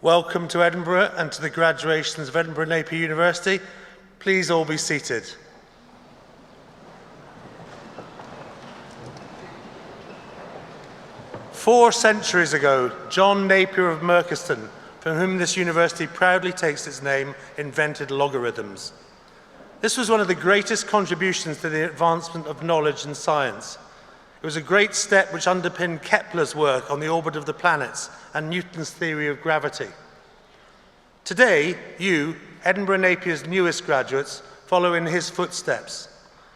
Welcome to Edinburgh and to the graduations of Edinburgh Napier University. Please all be seated. Four centuries ago, John Napier of Merchiston, from whom this university proudly takes its name, invented logarithms. This was one of the greatest contributions to the advancement of knowledge and science. It was a great step which underpinned Kepler's work on the orbit of the planets and Newton's theory of gravity. Today, you, Edinburgh Napier's newest graduates, follow in his footsteps.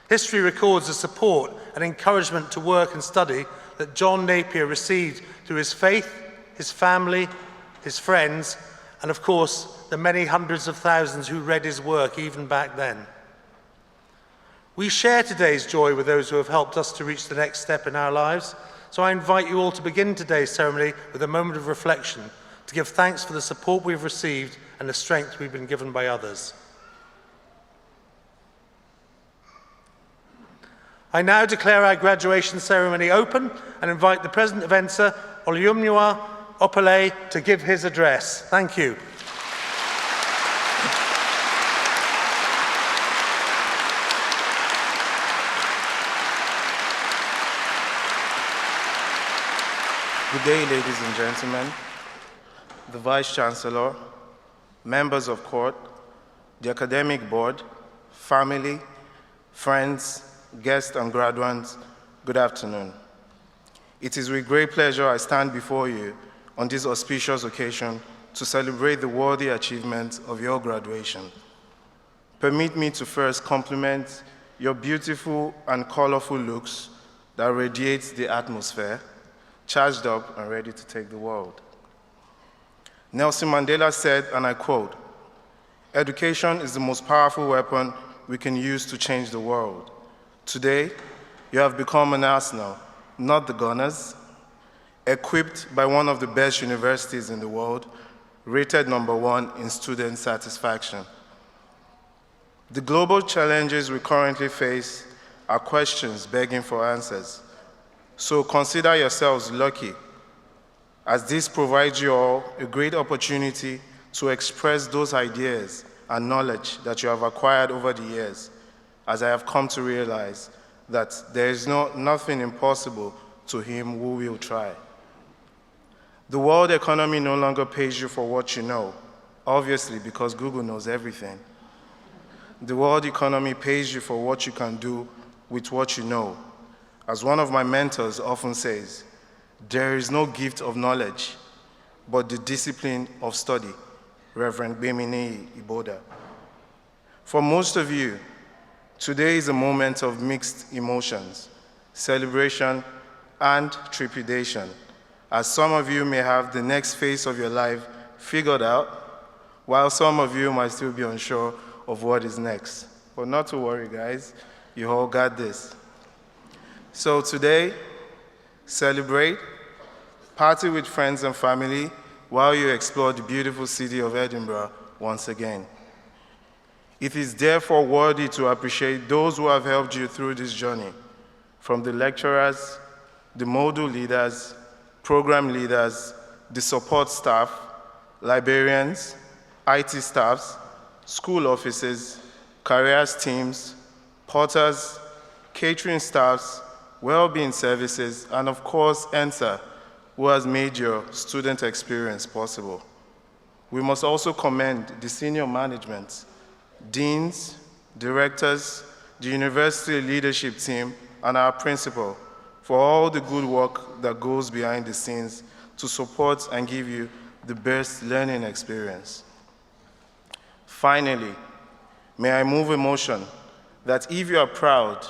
History records the support and encouragement to work and study that John Napier received through his faith, his family, his friends, and of course, the many hundreds of thousands who read his work even back then. We share today's joy with those who have helped us to reach the next step in our lives, so I invite you all to begin today's ceremony with a moment of reflection to give thanks for the support we've received and the strength we've been given by others. I now declare our graduation ceremony open and invite the President of H&SC, Olumiwa Opale, to give his address. Thank you. Good day, ladies and gentlemen, the Vice-Chancellor, members of court, the academic board, family, friends, guests and graduates, good afternoon. It is with great pleasure I stand before you on this auspicious occasion to celebrate the worthy achievement of your graduation. Permit me to first compliment your beautiful and colorful looks that radiate the atmosphere, charged up and ready to take the world. Nelson Mandela said, and I quote, "Education is the most powerful weapon we can use to change the world. Today, you have become an arsenal, not the gunners, equipped by one of the best universities in the world, rated #1 in student satisfaction. The global challenges we currently face are questions begging for answers. So consider yourselves lucky, as this provides you all a great opportunity to express those ideas and knowledge that you have acquired over the years, as I have come to realize that there is nothing impossible to him who will try. The world economy no longer pays you for what you know, obviously because Google knows everything. The world economy pays you for what you can do with what you know. As one of my mentors often says, there is no gift of knowledge, but the discipline of study, Reverend Bemini Iboda. For most of you, today is a moment of mixed emotions, celebration and trepidation, as some of you may have the next phase of your life figured out, while some of you might still be unsure of what is next. But not to worry, guys, you all got this. So today, celebrate, party with friends and family while you explore the beautiful city of Edinburgh once again. It is therefore worthy to appreciate those who have helped you through this journey, from the lecturers, the module leaders, program leaders, the support staff, librarians, IT staffs, school offices, careers teams, porters, catering staffs, well-being services, and of course, H&SC, who has made your student experience possible. We must also commend the senior management, deans, directors, the university leadership team, and our principal for all the good work that goes behind the scenes to support and give you the best learning experience. Finally, may I move a motion that if you are proud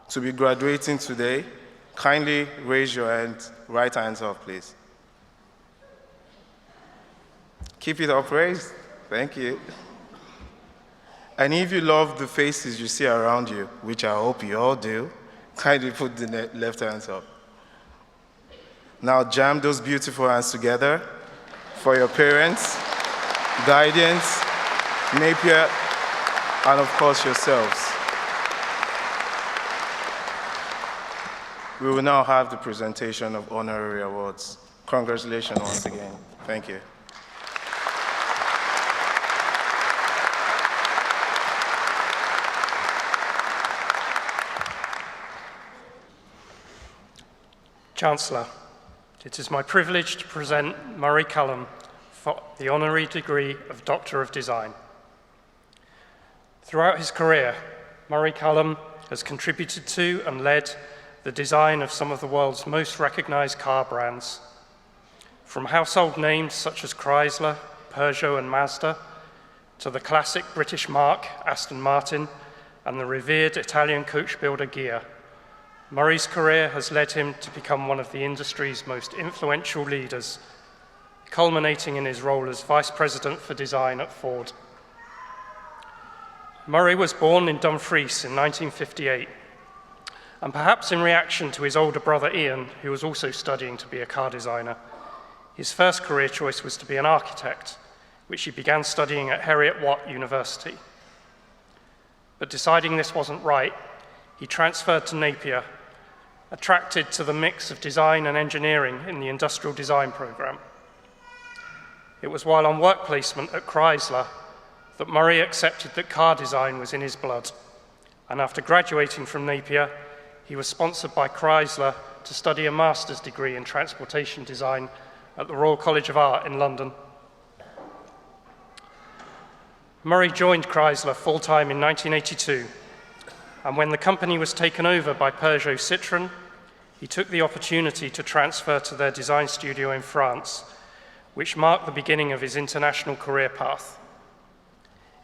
to be graduating today, kindly raise your right hands up, please. Keep it up raised. Thank you. And if you love the faces you see around you, which I hope you all do, kindly put the left hands up. Now jam those beautiful hands together for your parents, guardians, Napier, and of course yourselves. We will now have the presentation of honorary awards. Congratulations once again. Thank you. Chancellor, it is my privilege to present Murray Callum for the honorary degree of Doctor of Design. Throughout his career, Murray Callum has contributed to and led the design of some of the world's most recognized car brands, from household names such as Chrysler, Peugeot and Mazda, to the classic British marque Aston Martin and the revered Italian coach builder Ghia. Murray's career has led him to become one of the industry's most influential leaders, culminating in his role as Vice President for Design at Ford. Murray was born in Dumfries in 1958, and perhaps in reaction to his older brother Ian, who was also studying to be a car designer, his first career choice was to be an architect, which he began studying at Heriot-Watt University. But deciding this wasn't right, he transferred to Napier, attracted to the mix of design and engineering in the industrial design program. It was while on work placement at Chrysler that Murray accepted that car design was in his blood, and after graduating from Napier, he was sponsored by Chrysler to study a master's degree in transportation design at the Royal College of Art in London. Murray joined Chrysler full-time in 1982, and when the company was taken over by Peugeot Citroën, he took the opportunity to transfer to their design studio in France, which marked the beginning of his international career path.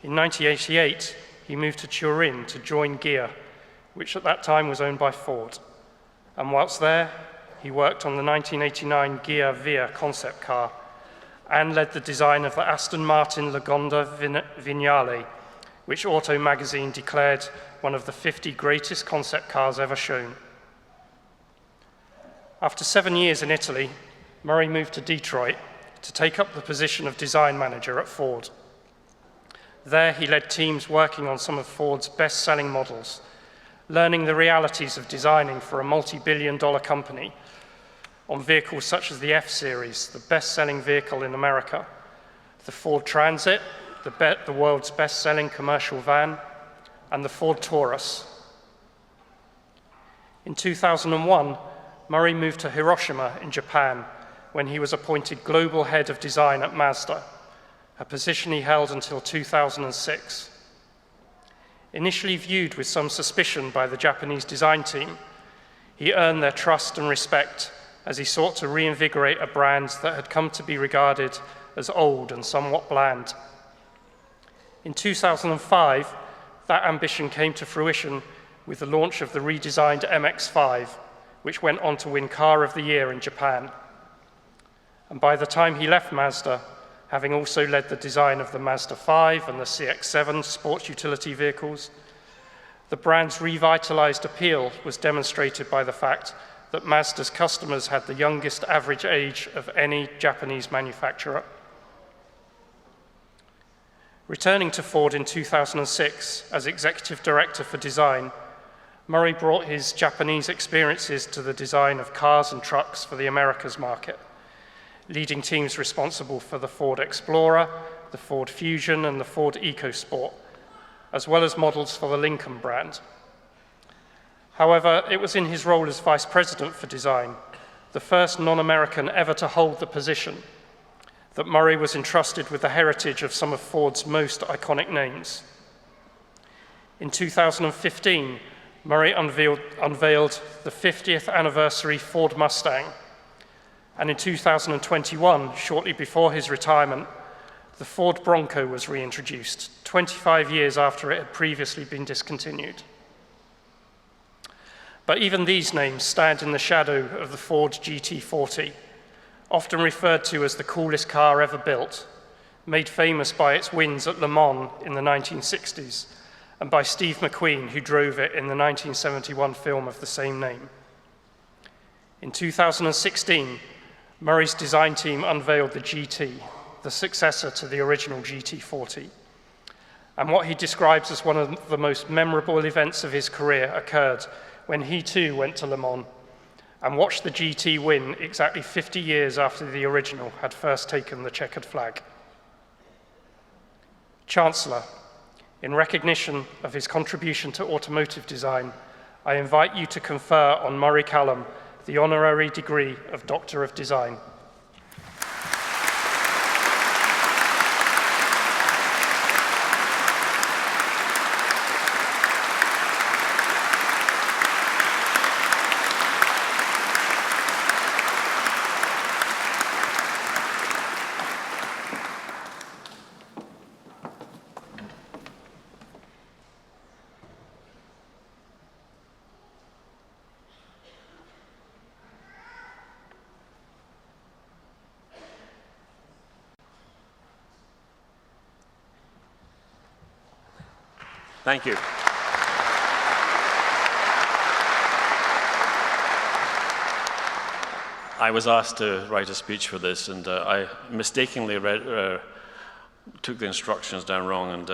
In 1988, he moved to Turin to join Ghia, which at that time was owned by Ford. And whilst there, he worked on the 1989 Ghia Via concept car and led the design of the Aston Martin Lagonda Vignale, which Auto magazine declared one of the 50 greatest concept cars ever shown. After 7 years in Italy, Murray moved to Detroit to take up the position of design manager at Ford. There, he led teams working on some of Ford's best-selling models, learning the realities of designing for a multi-billion-dollar company on vehicles such as the F-Series, the best-selling vehicle in America, the Ford Transit, the world's best-selling commercial van, and the Ford Taurus. In 2001, Murray moved to Hiroshima in Japan when he was appointed global head of design at Mazda, a position he held until 2006. Initially viewed with some suspicion by the Japanese design team, he earned their trust and respect as he sought to reinvigorate a brand that had come to be regarded as old and somewhat bland. In 2005, that ambition came to fruition with the launch of the redesigned MX-5, which went on to win Car of the Year in Japan. And by the time he left Mazda, having also led the design of the Mazda 5 and the CX-7 sports utility vehicles, the brand's revitalized appeal was demonstrated by the fact that Mazda's customers had the youngest average age of any Japanese manufacturer. Returning to Ford in 2006 as Executive Director for Design, Murray brought his Japanese experiences to the design of cars and trucks for the Americas market, leading teams responsible for the Ford Explorer, the Ford Fusion, and the Ford EcoSport, as well as models for the Lincoln brand. However, it was in his role as Vice President for Design, the first non-American ever to hold the position, that Murray was entrusted with the heritage of some of Ford's most iconic names. In 2015, Murray unveiled the 50th anniversary Ford Mustang, and in 2021, shortly before his retirement, the Ford Bronco was reintroduced, 25 years after it had previously been discontinued. But even these names stand in the shadow of the Ford GT40, often referred to as the coolest car ever built, made famous by its wins at Le Mans in the 1960s, and by Steve McQueen, who drove it in the 1971 film of the same name. In 2016, Murray's design team unveiled the GT, the successor to the original GT40. And what he describes as one of the most memorable events of his career occurred when he too went to Le Mans and watched the GT win exactly 50 years after the original had first taken the checkered flag. Chancellor, in recognition of his contribution to automotive design, I invite you to confer on Murray Callum the honorary degree of Doctor of Design. Thank you. I was asked to write a speech for this, and I mistakenly took the instructions down wrong, and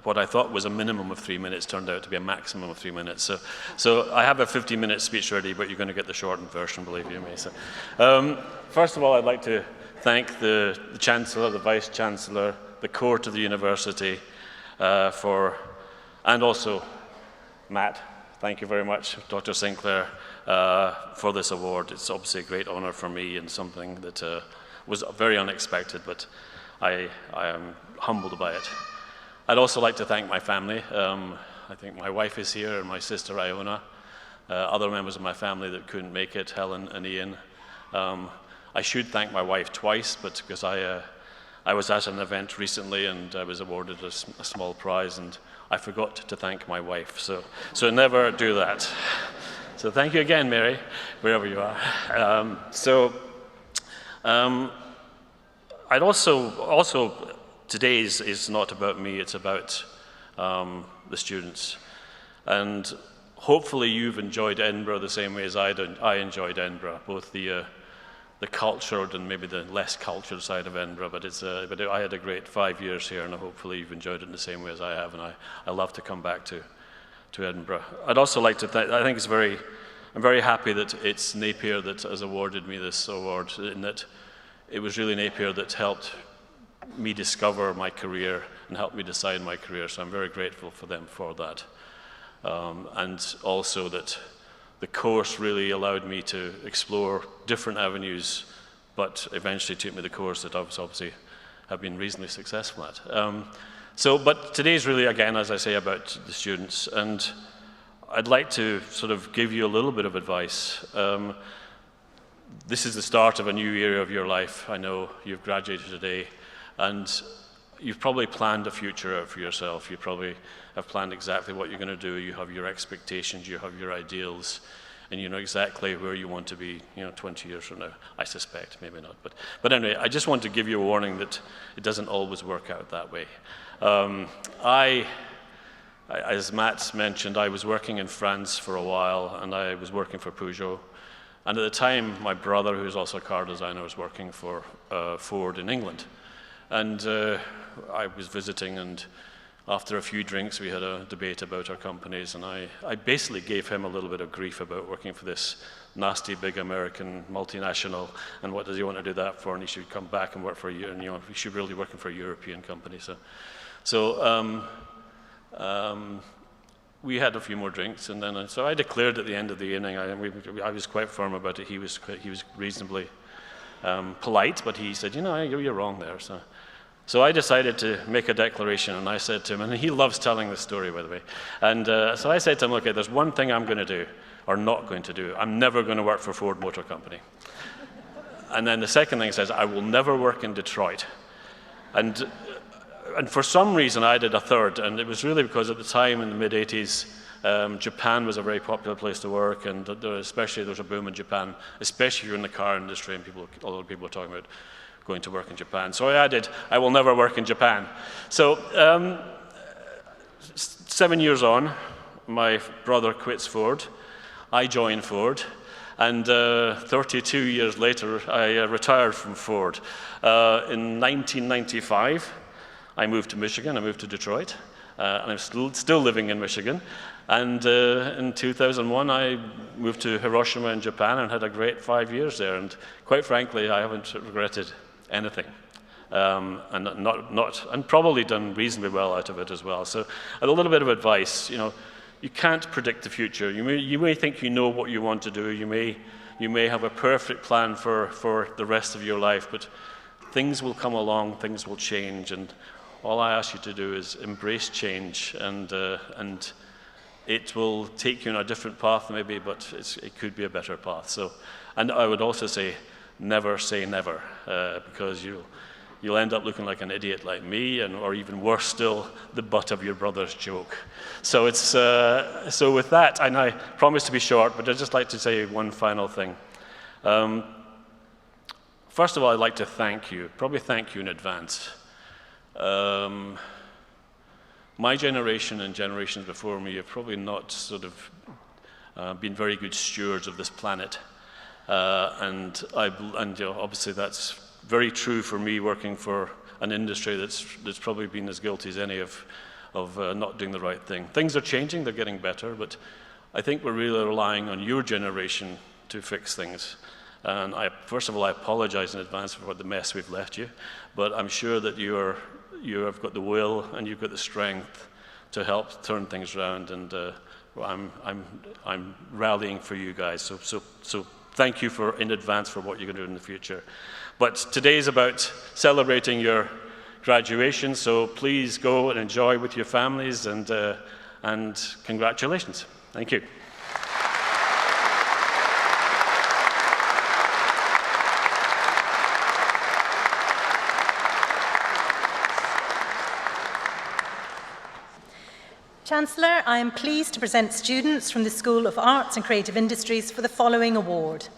what I thought was a minimum of 3 minutes turned out to be a maximum of 3 minutes. So I have a 50-minute speech ready, but you're going to get the shortened version, believe you me. So, first of all, I'd like to thank the Chancellor, the Vice-Chancellor, the Court of the University, and also Matt. Thank you very much, Dr. Sinclair, for this award. It's obviously a great honor for me and something that was very unexpected, but I am humbled by it. I'd also like to thank my family. I think my wife is here and my sister Iona, other members of my family that couldn't make it, Helen and Ian. I should thank my wife twice, but because I was at an event recently and I was awarded a small prize, and I forgot to thank my wife, so never do that. So thank you again, Mary, wherever you are. I'd also today's is not about me, it's about the students. And hopefully you've enjoyed Edinburgh the same way as I enjoyed Edinburgh, both the cultured and maybe the less cultured side of Edinburgh, but I had a great 5 years here, and hopefully you've enjoyed it in the same way as I have, and I love to come back to Edinburgh. I'd also like to I think I'm very happy that it's Napier that has awarded me this award, in that it was really Napier that helped me discover my career and helped me decide my career, so I'm very grateful for them for that. And also that the course really allowed me to explore different avenues, but eventually took me the course that I was obviously have been reasonably successful at. But today's really, again, as I say, about the students, and I'd like to sort of give you a little bit of advice. This is the start of a new era of your life. I know you've graduated today, and you've probably planned a future out for yourself. You probably have planned exactly what you're going to do. You have your expectations, you have your ideals, and you know exactly where you want to be, 20 years from now. I suspect, maybe not. But anyway, I just want to give you a warning that it doesn't always work out that way. As Matt mentioned, I was working in France for a while, and I was working for Peugeot. And at the time, my brother, who is also a car designer, was working for Ford in England. And I was visiting, and after a few drinks, we had a debate about our companies, and I basically gave him a little bit of grief about working for this nasty big American multinational, and what does he want to do that for, and he should come back and work for a year, and he should really be working for a European company. So we had a few more drinks, and then so I declared at the end of the evening, I was quite firm about it. He was reasonably polite, but he said, you're wrong there. So I decided to make a declaration, and I said to him, and he loves telling this story, by the way, and so I said to him, okay, there's one thing I'm going to do, or not going to do. I'm never going to work for Ford Motor Company. And then the second thing says, I will never work in Detroit. And for some reason, I did a third, and it was really because at the time in the mid-'80s, Japan was a very popular place to work, and especially there was a boom in Japan, especially if you're in the car industry, and a lot of people are talking about going to work in Japan. So I added, I will never work in Japan. So 7 years on, my brother quits Ford, I joined Ford, and 32 years later, I retired from Ford. In 1995, I moved to Michigan, I moved to Detroit, and I'm still living in Michigan. And in 2001, I moved to Hiroshima in Japan and had a great 5 years there. And quite frankly, I haven't regretted anything, and probably done reasonably well out of it as well. So a little bit of advice, you can't predict the future. You may think you know what you want to do. You may you may have a perfect plan for the rest of your life, but things will come along, things will change, and all I ask you to do is embrace change, and it will take you on a different path maybe, but it could be a better path. So, and I would also say never, because you'll end up looking like an idiot like me, or even worse still, the butt of your brother's joke. So it's so with that, and I promise to be short, but I'd just like to say one final thing. First of all, I'd like to probably thank you in advance. My generation and generations before me have probably not sort of been very good stewards of this planet. And you know, obviously that's very true for me, working for an industry that's probably been as guilty as any of not doing the right thing. Things are changing, they're getting better, but I think we're really relying on your generation to fix things. And first of all, I apologize in advance for the mess we've left you, but I'm sure that you have got the will and you've got the strength to help turn things around, and I'm rallying for you guys. So thank you in advance for what you're going to do in the future. But today is about celebrating your graduation, so please go and enjoy with your families, and congratulations. Thank you. Chancellor, I am pleased to present students from the School of Arts and Creative Industries for the following award.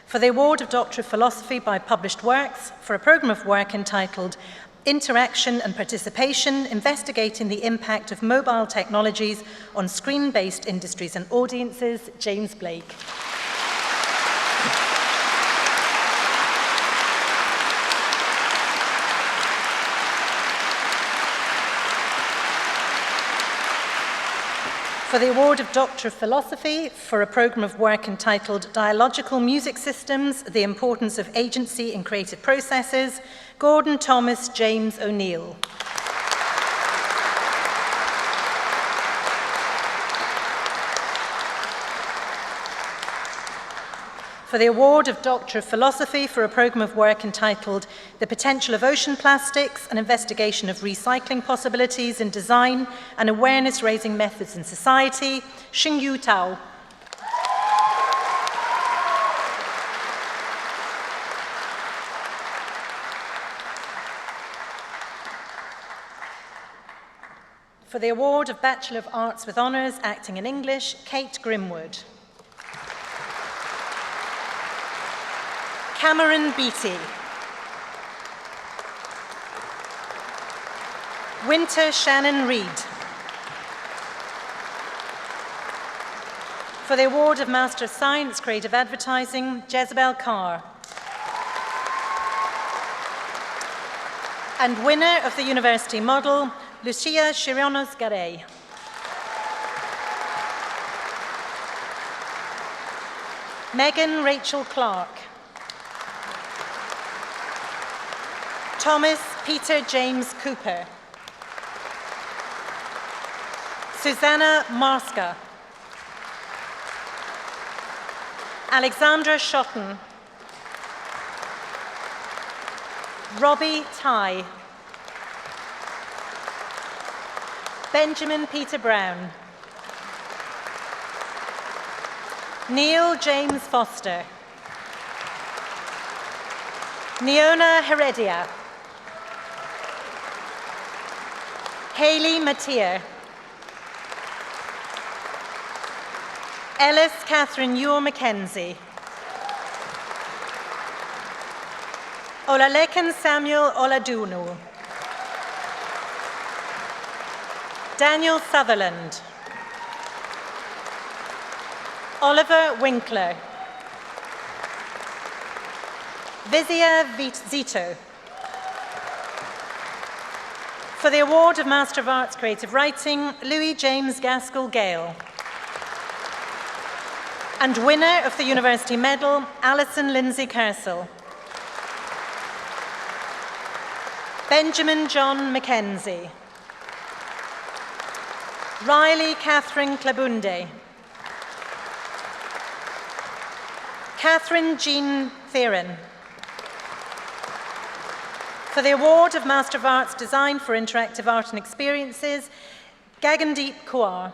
For the award of Doctor of Philosophy by Published Works, for a programme of work entitled Interaction and Participation, Investigating the Impact of Mobile Technologies on Screen-Based Industries and Audiences, James Blake. For the award of Doctor of Philosophy for a programme of work entitled Dialogical Music Systems, The Importance of Agency in Creative Processes, Gordon Thomas James O'Neill. For the award of Doctor of Philosophy for a programme of work entitled The Potential of Ocean Plastics, an Investigation of Recycling Possibilities in Design and Awareness-Raising Methods in Society, Xingyu Tao. For the award of Bachelor of Arts with Honours, Acting in English, Kate Grimwood. Cameron Beattie. Winter Shannon Reed. For the award of Master of Science, Creative Advertising, Jezebel Carr. And winner of the University Model, Lucia Chirionos Garay. Megan Rachel Clark. Thomas Peter James Cooper. Susanna Marska. Alexandra Schotten. Robbie Ty. Benjamin Peter Brown. Neil James Foster. Neona Heredia. Hayley Mathieu. Ellis Catherine Ewell-Mackenzie. Olalekan Samuel Oladunu. Daniel Sutherland. Oliver Winkler. Vizia Zito. For the award of Master of Arts Creative Writing, Louis James Gaskell Gale. And winner of the University Medal, Alison Lindsay Kersel. Benjamin John Mackenzie. Riley Catherine Klabunde. Catherine Jean Theron. For the award of Master of Arts Design for Interactive Art and Experiences, Gagandeep Kaur.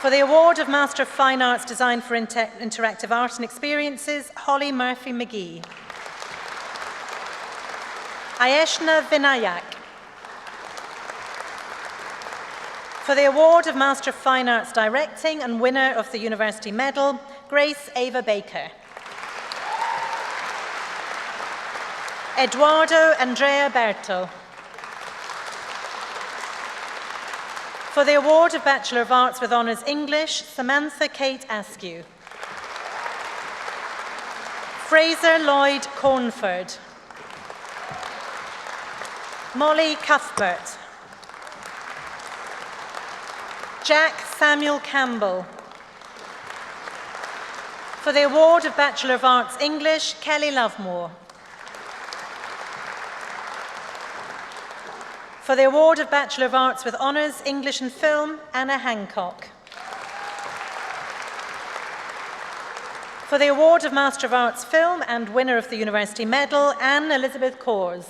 For the award of Master of Fine Arts Design for Interactive Art and Experiences, Holly Murphy-McGee. Ayeshna Vinayak. For the award of Master of Fine Arts Directing and winner of the University Medal, Grace Ava Baker. Eduardo Andrea Berto. For the award of Bachelor of Arts with Honours English, Samantha Kate Askew. Fraser Lloyd Cornford. Molly Cuthbert. Jack Samuel Campbell. For the award of Bachelor of Arts English, Kelly Lovemore. For the award of Bachelor of Arts with Honours English and Film, Anna Hancock. For the award of Master of Arts Film and winner of the University Medal, Anne Elizabeth Coors.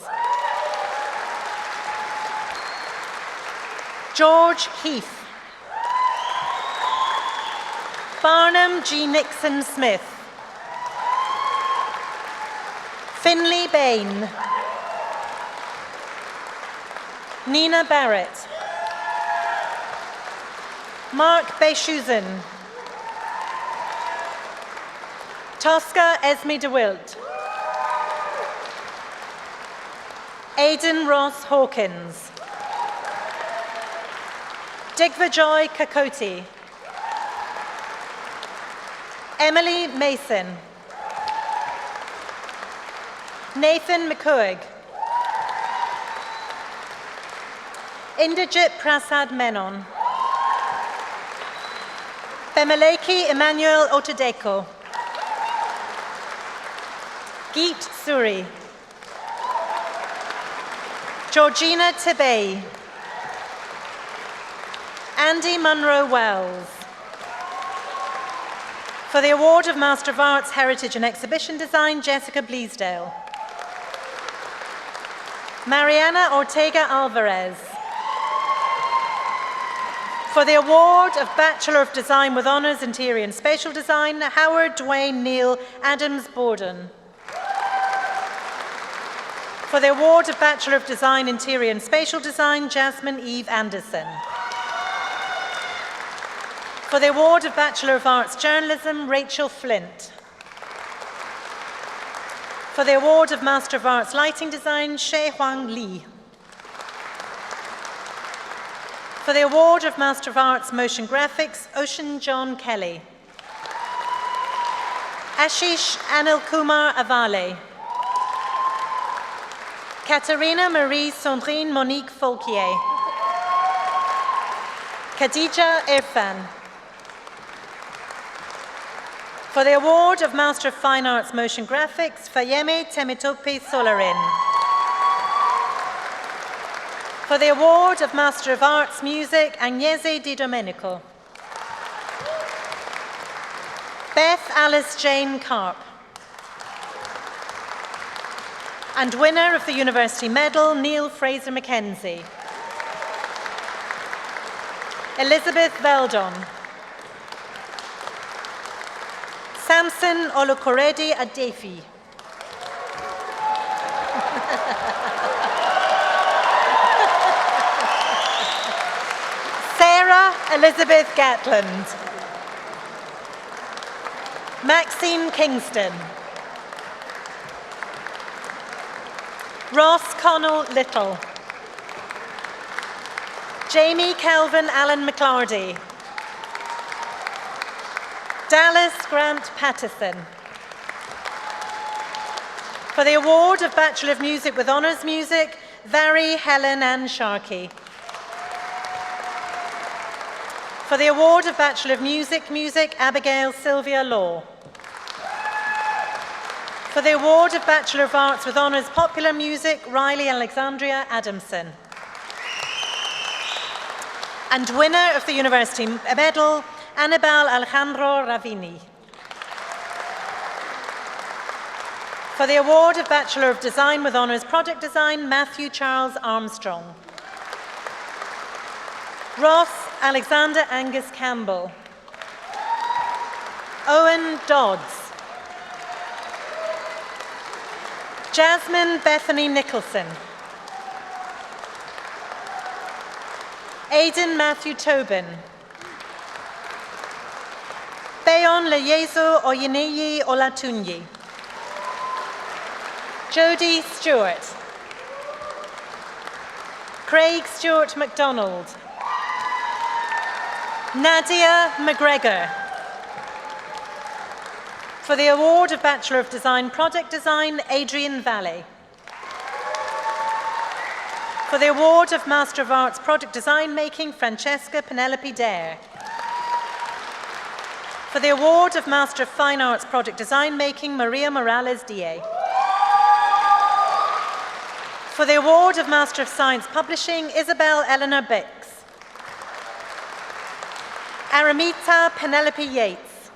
George Heath. Barnum G. Nixon Smith. Finley Bain. Nina Barrett. Mark Bechuzen. Tosca Esme DeWilt. Aidan Ross Hawkins. Digvijoy Kakoti. Emily Mason. Nathan McCoig. Inderjit Prasad Menon. Bemeleki Emmanuel Otadeko. Geet Suri. Georgina Tibey. Andy Munro Wells. For the award of Master of Arts, Heritage and Exhibition Design, Jessica Bleasdale. Mariana Ortega Alvarez. For the award of Bachelor of Design with Honours, Interior and Spatial Design, Howard Dwayne Neil Adams Borden. For the award of Bachelor of Design, Interior and Spatial Design, Jasmine Eve Anderson. For the award of Bachelor of Arts Journalism, Rachel Flint. For the award of Master of Arts Lighting Design, Shea Huang Lee. For the award of Master of Arts Motion Graphics, Ocean John Kelly. Ashish Anilkumar Avale. Katerina Marie Sandrine Monique Folquier. Khadija Irfan. For the award of Master of Fine Arts Motion Graphics, Fayemi Temitope Solarin. For the award of Master of Arts Music, Agnese Di Domenico. Beth Alice Jane Karp. And winner of the University Medal, Neil Fraser Mackenzie. Elizabeth Veldon. Samson Olukorede Adefi. Sarah Elizabeth Gatland. Maxine Kingston. Ross Connell Little. Jamie Kelvin Allen McClardy. Dallas Grant Patterson. For the award of Bachelor of Music with Honours Music, Vary Helen Ann Sharkey. For the award of Bachelor of Music, Abigail Sylvia Law. For the award of Bachelor of Arts with Honours Popular Music, Riley Alexandria Adamson. And winner of the University Medal, Anibal Alejandro Ravini. For the award of Bachelor of Design with Honours Project Design, Matthew Charles Armstrong. Ross Alexander Angus Campbell. Owen Dodds. Jasmine Bethany Nicholson. Aidan Matthew Tobin. Bayon Leyezo Oyeneyi Olatunyi. Jodie Stewart. Craig Stewart MacDonald. Nadia McGregor. For the award of Bachelor of Design Project Design, Adrian Valley. For the award of Master of Arts Project Design Making, Francesca Penelope Dare. For the award of Master of Fine Arts Project Design Making, Maria Morales Die. For the award of Master of Science Publishing, Isabel Eleanor Bix. Aramita Penelope Yates.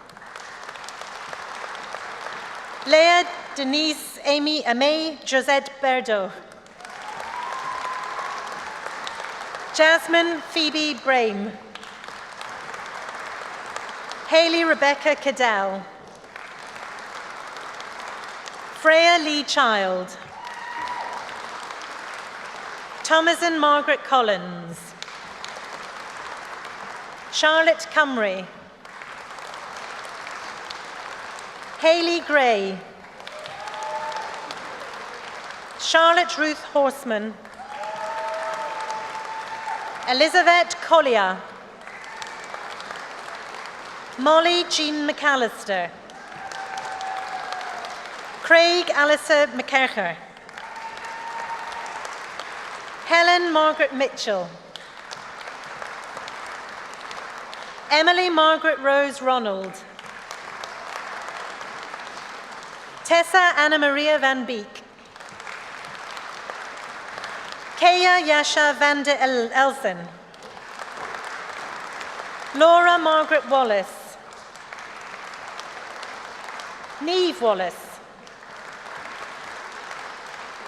Leah Denise Amy Amay Josette Berdo. Jasmine Phoebe Brame. Hayley Rebecca Cadell. Freya Lee Child. Thomasin Margaret Collins. Charlotte Cumry. Hayley Gray. Charlotte Ruth Horseman. Elizabeth Collier. Molly Jean McAllister. Craig Alissa McKercher. Helen Margaret Mitchell. Emily Margaret Rose Ronald. Tessa Anna Maria Van Beek. Kaya Yasha van de Elsen. Laura Margaret Wallace. Neve Wallace.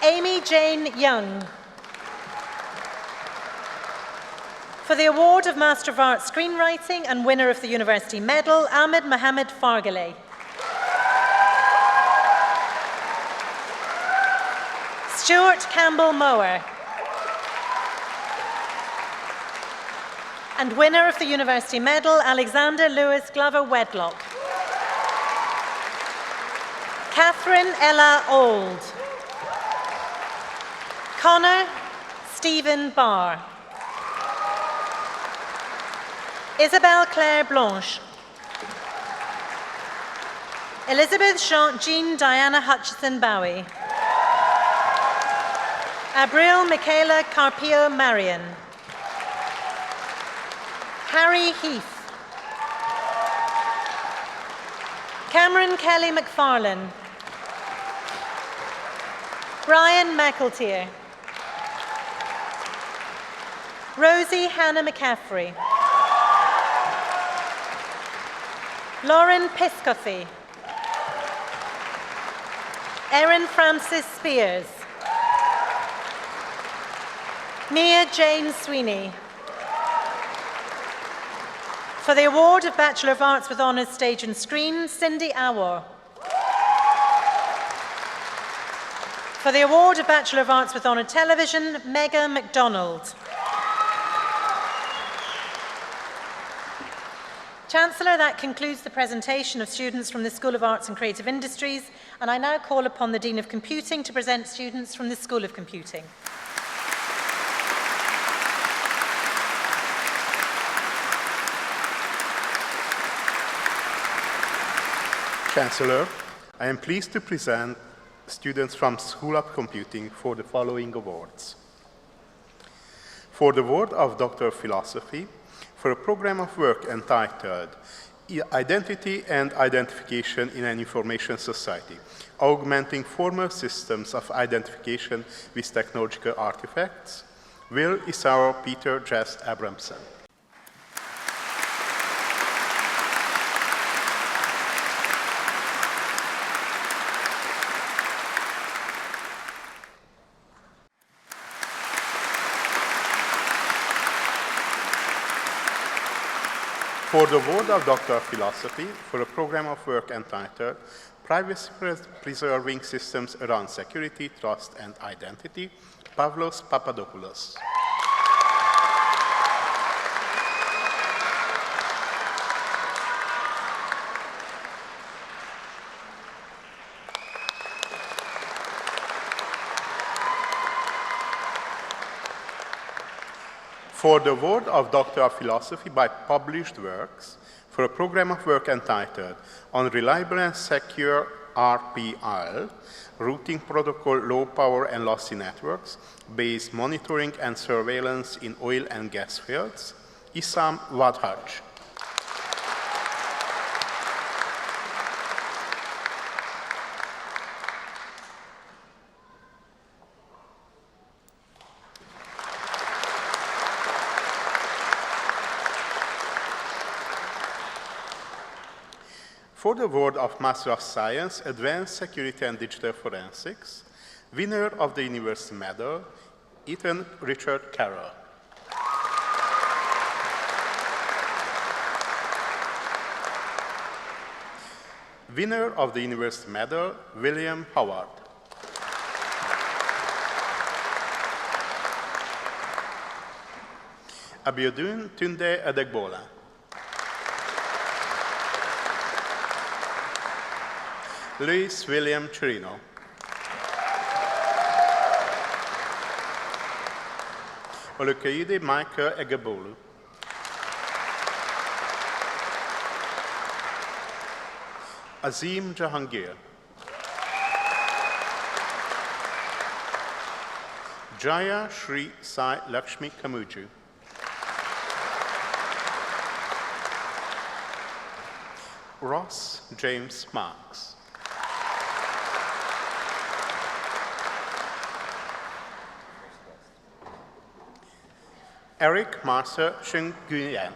Amy Jane Young. For the award of Master of Arts Screenwriting and winner of the University Medal, Ahmed Mohamed Fargale. Stuart Campbell Mower. And winner of the University Medal, Alexander Lewis Glover Wedlock. Catherine Ella Auld. Connor Stephen Barr. Isabelle Claire Blanche. Elizabeth Jean Diana Hutchison Bowie. Abril Michaela Carpio Marion. Harry Heath. Cameron Kelly McFarlane. Brian McEltear. Rosie Hannah McCaffrey. Lauren Piscoffy. Erin Francis Spears. Mia Jane Sweeney. For the award of Bachelor of Arts with Honours Stage and Screen, Cindy Awar. For the award of Bachelor of Arts with Honour Television, Mega MacDonald. Chancellor, that concludes the presentation of students from the School of Arts and Creative Industries, and I now call upon the Dean of Computing to present students from the School of Computing. Chancellor, I am pleased to present students from School of Computing for the following awards. For the award of Doctor of Philosophy, for a program of work entitled Identity and Identification in an Information Society, Augmenting Formal Systems of Identification with Technological Artifacts, Will Isaro Peter Jess Abramson. For the award of Doctor of Philosophy for a program of work entitled Privacy Preserving Systems Around Security, Trust and Identity, Pavlos Papadopoulos. For the award of Doctor of Philosophy by published works for a program of work entitled On Reliable and Secure RPL, Routing Protocol Low Power and Lossy Networks, Based Monitoring and Surveillance in Oil and Gas Fields, Issam Wadhaj. For the award of Master of Science, Advanced Security and Digital Forensics, winner of the University Medal, Ethan Richard Carroll. Winner of the University Medal, William Howard. Abiodun Tunde Adegbola. Luis William Chirino. Olukoyede Michael Egebolu. Azim Jahangir. Jaya Shri Sai Lakshmi Kamuju. Ross James Marks. Eric Martha Sheng Nguyen.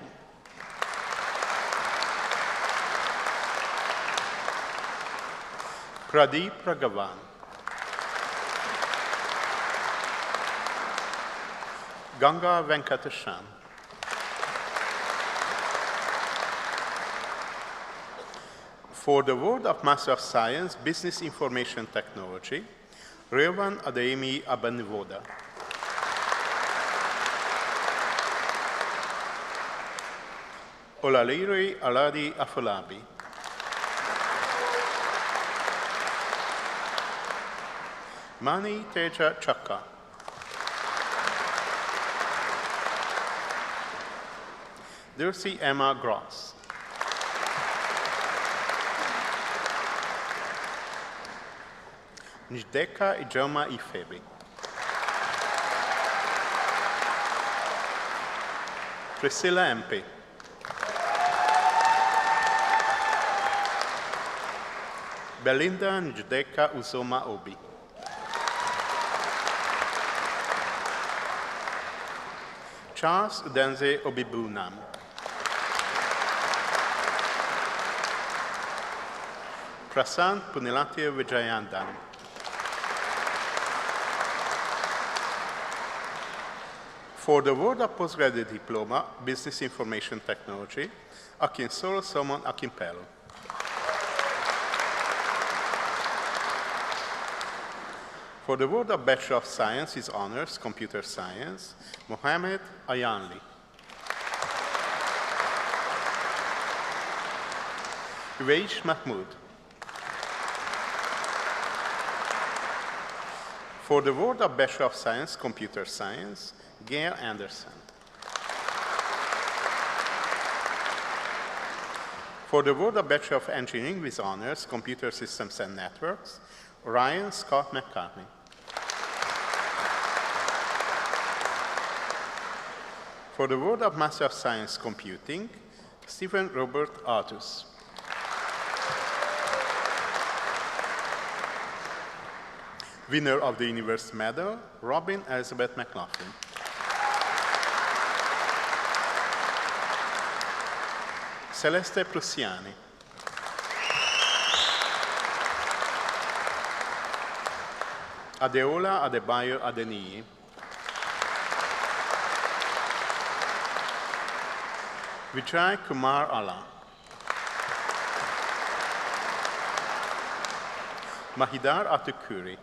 Pradeep Raghavan. Ganga Venkatashan. For the award of Master of Science, Business Information Technology, Revan Adeyemi Abanivoda. Olaliri Aladi Afolabi. Mani Teja Chakka. Dircy Emma Gross. Njdeka Ijoma Ifebi. Priscilla MP. Belinda Njdeka Uzoma Obi. Charles Udenze Obibunam. Prasant Punilatia Vijayandan. For the award of postgraduate diploma, Business Information Technology, Akinsolo Solomon Akimpelo. For the award of Bachelor of Science, his honors, Computer Science, Mohamed Ayanli. Uwais Mahmoud. For the award of Bachelor of Science, Computer Science, Gail Anderson. For the award of Bachelor of Engineering with honors, Computer Systems and Networks, Ryan Scott McCartney. For the award of Master of Science Computing, Stephen Robert Artus. Winner of the University Medal, Robin Elizabeth McLaughlin. Celeste Prussiani. Adeola Adebayo Adeniyi. Vijay Kumar Ala. Mahidar Atukuri.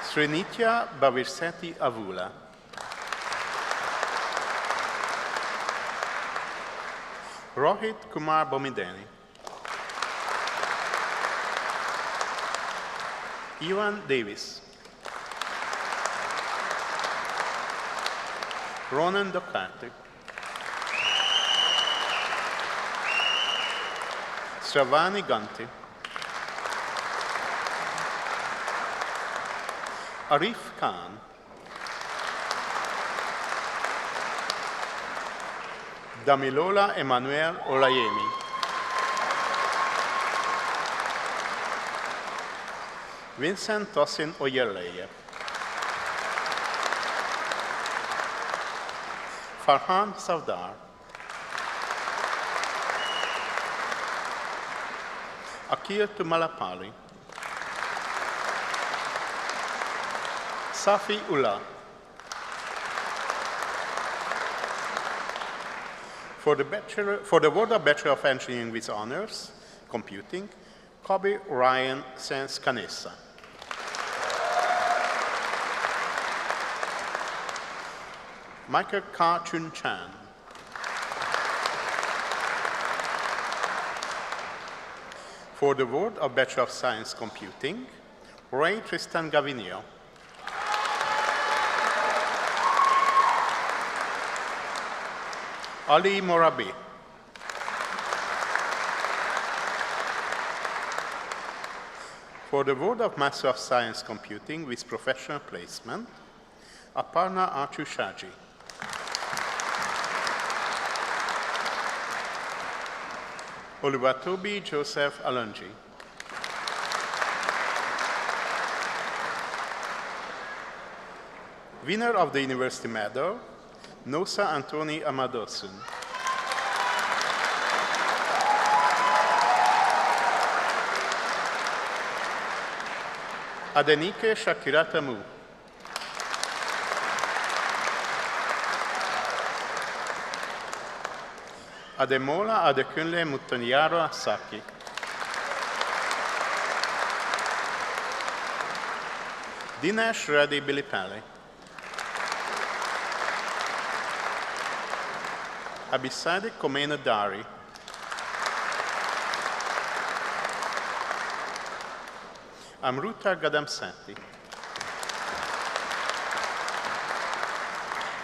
Srinitya Bavirseti Avula. Rohit Kumar Bomideni. Ivan Davis. Ronan Dokati. Stravani Ganti. Arif Khan. Damilola Emmanuel Olayemi. Vincent Tosin Oyerleye. Farhan Savdar. Akil Tumalapali. Safi Ullah. For the Award of Bachelor of Engineering with Honors, Computing, Kobe Ryan Sens Canessa. Michael Ka Chun Chan. For the Award of Bachelor of Science Computing, Ray Tristan Gavinio. Ali Morabi. For the Award of Master of Science Computing with Professional Placement, Aparna Achushaji. Oluwatobi Joseph Alonji. Winner of the University Medal, Nosa Antoni Amadosun. Adenike Shakiratamu. Ademola Adekunle Mutonyaro Asaki. Dinesh Reddy Bilipali. Abisadi Komena Dari. Amruta Gadamseti.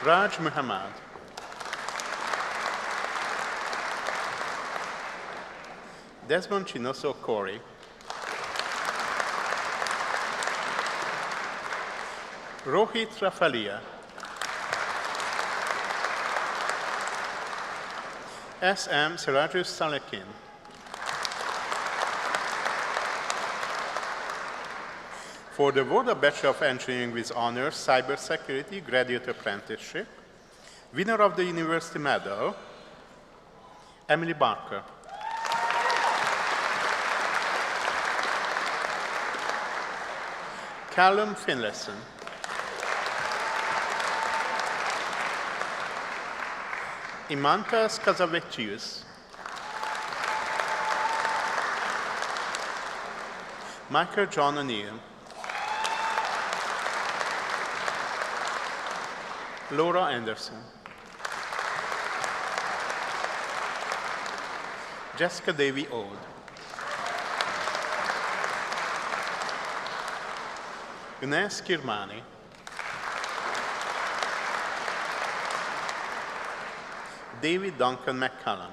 Raj Muhammad. Desmond Chinoso Kori. Rohit Rafalia. S.M. Sirajus Salekin. For the Award of Bachelor of Engineering with Honors, Cybersecurity Graduate Apprenticeship, winner of the University Medal, Emily Barker. Callum Finlayson. Imantas Kazavetius. Michael John O'Neill. Laura Anderson. Jessica Davy Ode. Ines Kirmani. David Duncan McCallum.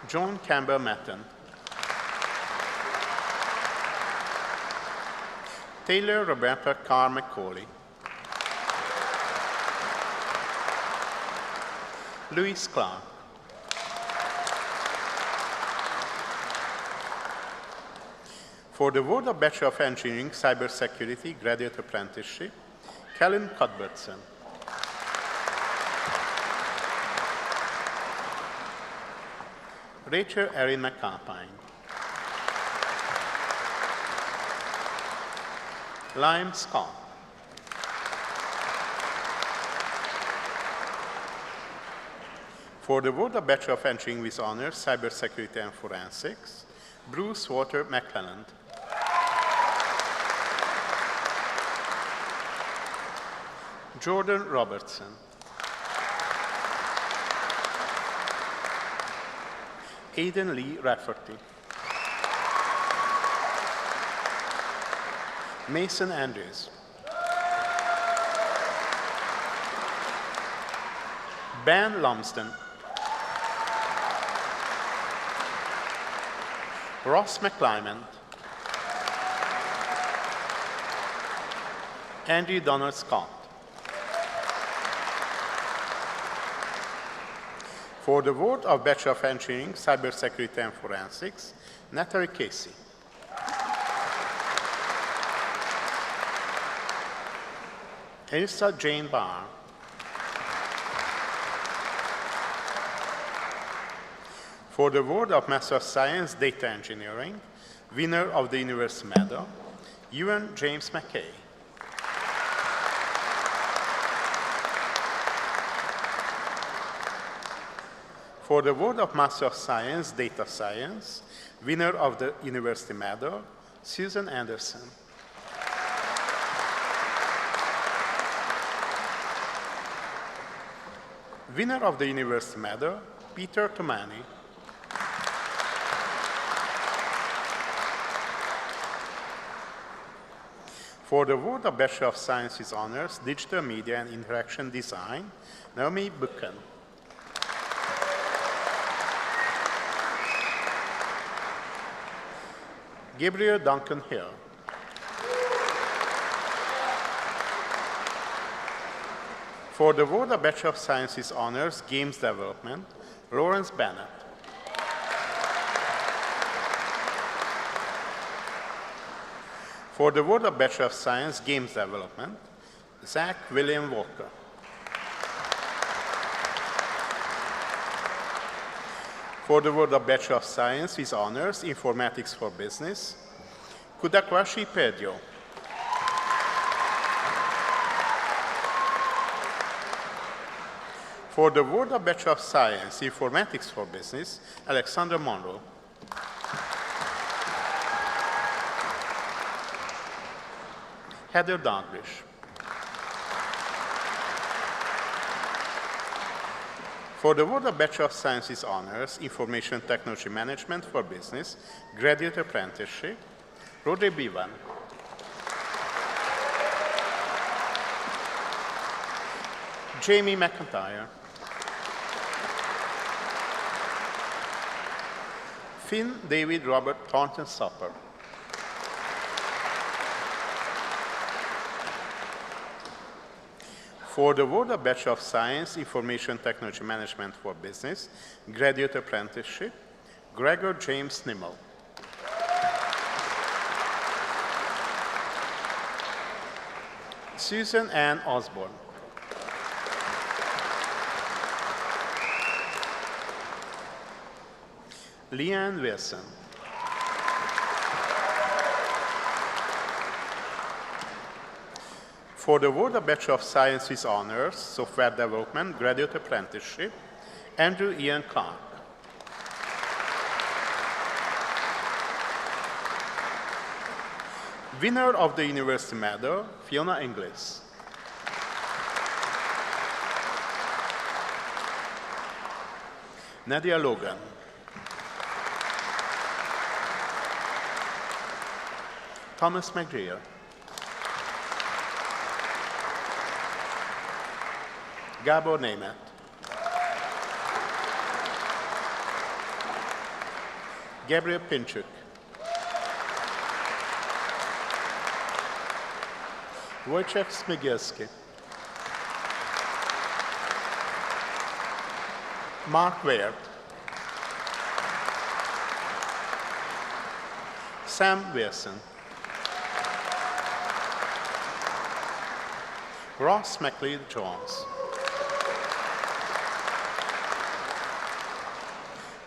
John Campbell Matton. Taylor Roberta Carr McCauley. Louis Clark. For the Award of Bachelor of Engineering, Cybersecurity Graduate Apprenticeship, Callum Cuthbertson. Rachel Erin McAlpine. Lime Scott. For the award of Bachelor of Engineering with Honors, Cybersecurity and Forensics, Bruce Walter McClelland. Jordan Robertson. Aidan Lee Rafferty. Mason Andrews. Ben Lumsden. Ross McClymont. Andy Donald Scott. For the award of Bachelor of Engineering, Cybersecurity and Forensics, Natalie Casey. Elsa Jane Barr. For the award of Master of Science, Data Engineering, winner of the University Medal, Ewan James McKay. For the award of Master of Science, Data Science, winner of the University Medal, Susan Anderson. Winner of the University Medal, Peter Tomani. For the award of Bachelor of Science with Honors, Digital Media and Interaction Design, Naomi Buchan. Gabriel Duncan Hill. For the award of Bachelor of Science with Honors, Games Development, Lawrence Bennett. For the award of Bachelor of Science, Games Development, Zach William Walker. For the award of Bachelor of Science with Honors, Informatics for Business, Kudakwashi Pedyo. For the award of Bachelor of Science, Informatics for Business, Alexander Monroe. Heather Dalglish. For the award of Bachelor of Science with Honors, Information Technology Management for Business, Graduate Apprenticeship, Rodney Bevan. Jamie McIntyre. Finn David Robert Thornton Supper. For the award of Bachelor of Science, Information Technology Management for Business, Graduate Apprenticeship, Gregor James Nimmel. Susan Ann Osborne. Leanne Wilson. For the award of Bachelor of Science with Honors, Software Development, Graduate Apprenticeship, Andrew Ian Clark. Winner of the University Medal, Fiona Inglis. Nadia Logan. Thomas McGreer. Gabor Németh. Gabriel Pinchuk. Wojciech Smigielski. Mark Ware. Sam Wilson. Ross McLeod Jones.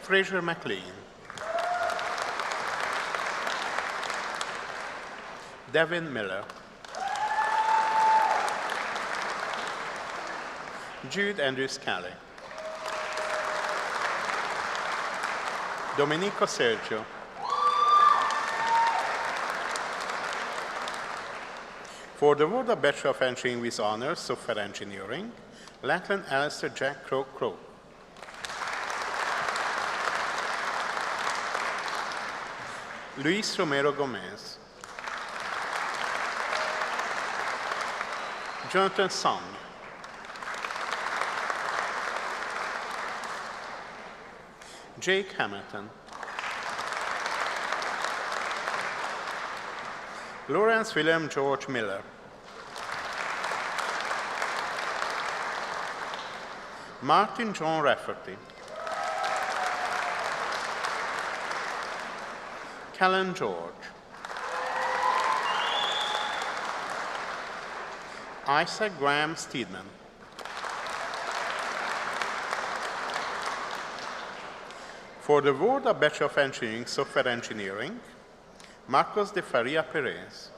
Fraser McLean. Devin Miller. Jude Andrews Kelly. Domenico Sergio. For the award of Bachelor of Engineering with Honors, Software Engineering, Lackland Alistair Jack Crow. Luis Romero Gomez. Jonathan Song. Jake Hamilton. Lawrence William George Miller. Martin John Rafferty. Callan George. Isaac Graham Steedman. For the award of Bachelor of Engineering, Software Engineering, Marcos de Faria Perez.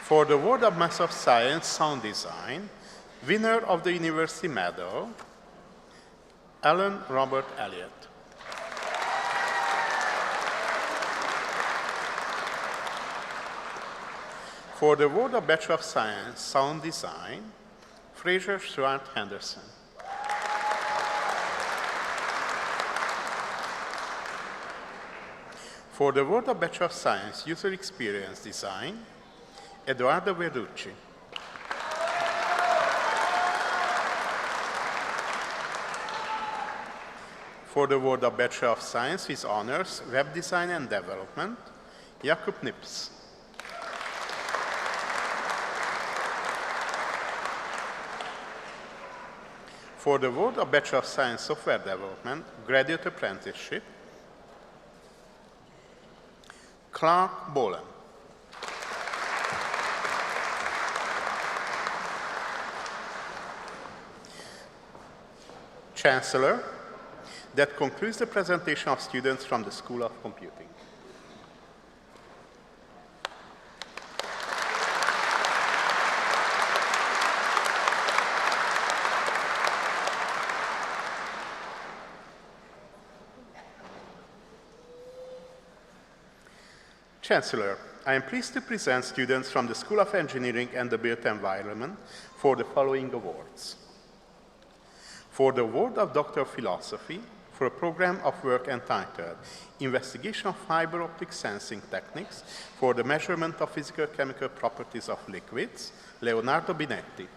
For the award of Master of Science, Sound Design, winner of the University Medal, Alan Robert Elliott. For the award of Bachelor of Science, Sound Design, Fraser Stuart Henderson. For the award of Bachelor of Science, User Experience Design, Edoardo Verducci. For the award of Bachelor of Science with Honors, Web Design and Development, Jakub Nips. For the award of Bachelor of Science Software Development, Graduate Apprenticeship, Clark Bolan. Chancellor, that concludes the presentation of students from the School of Computing. Chancellor, I am pleased to present students from the School of Engineering and the Built Environment for the following awards. For the award of Doctor of Philosophy for a program of work entitled Investigation of Fiber Optic Sensing Techniques for the Measurement of Physical-Chemical Properties of Liquids, Leonardo Binetti.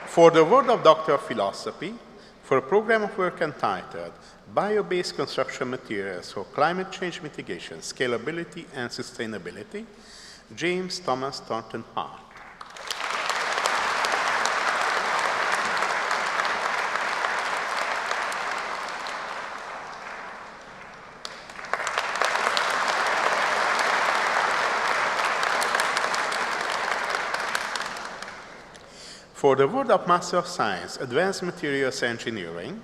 For the award of Doctor of Philosophy for a program of work entitled Bio-Based Construction Materials for Climate Change Mitigation, Scalability and Sustainability, James Thomas Thornton Hart. For the award of Master of Science, Advanced Materials Engineering,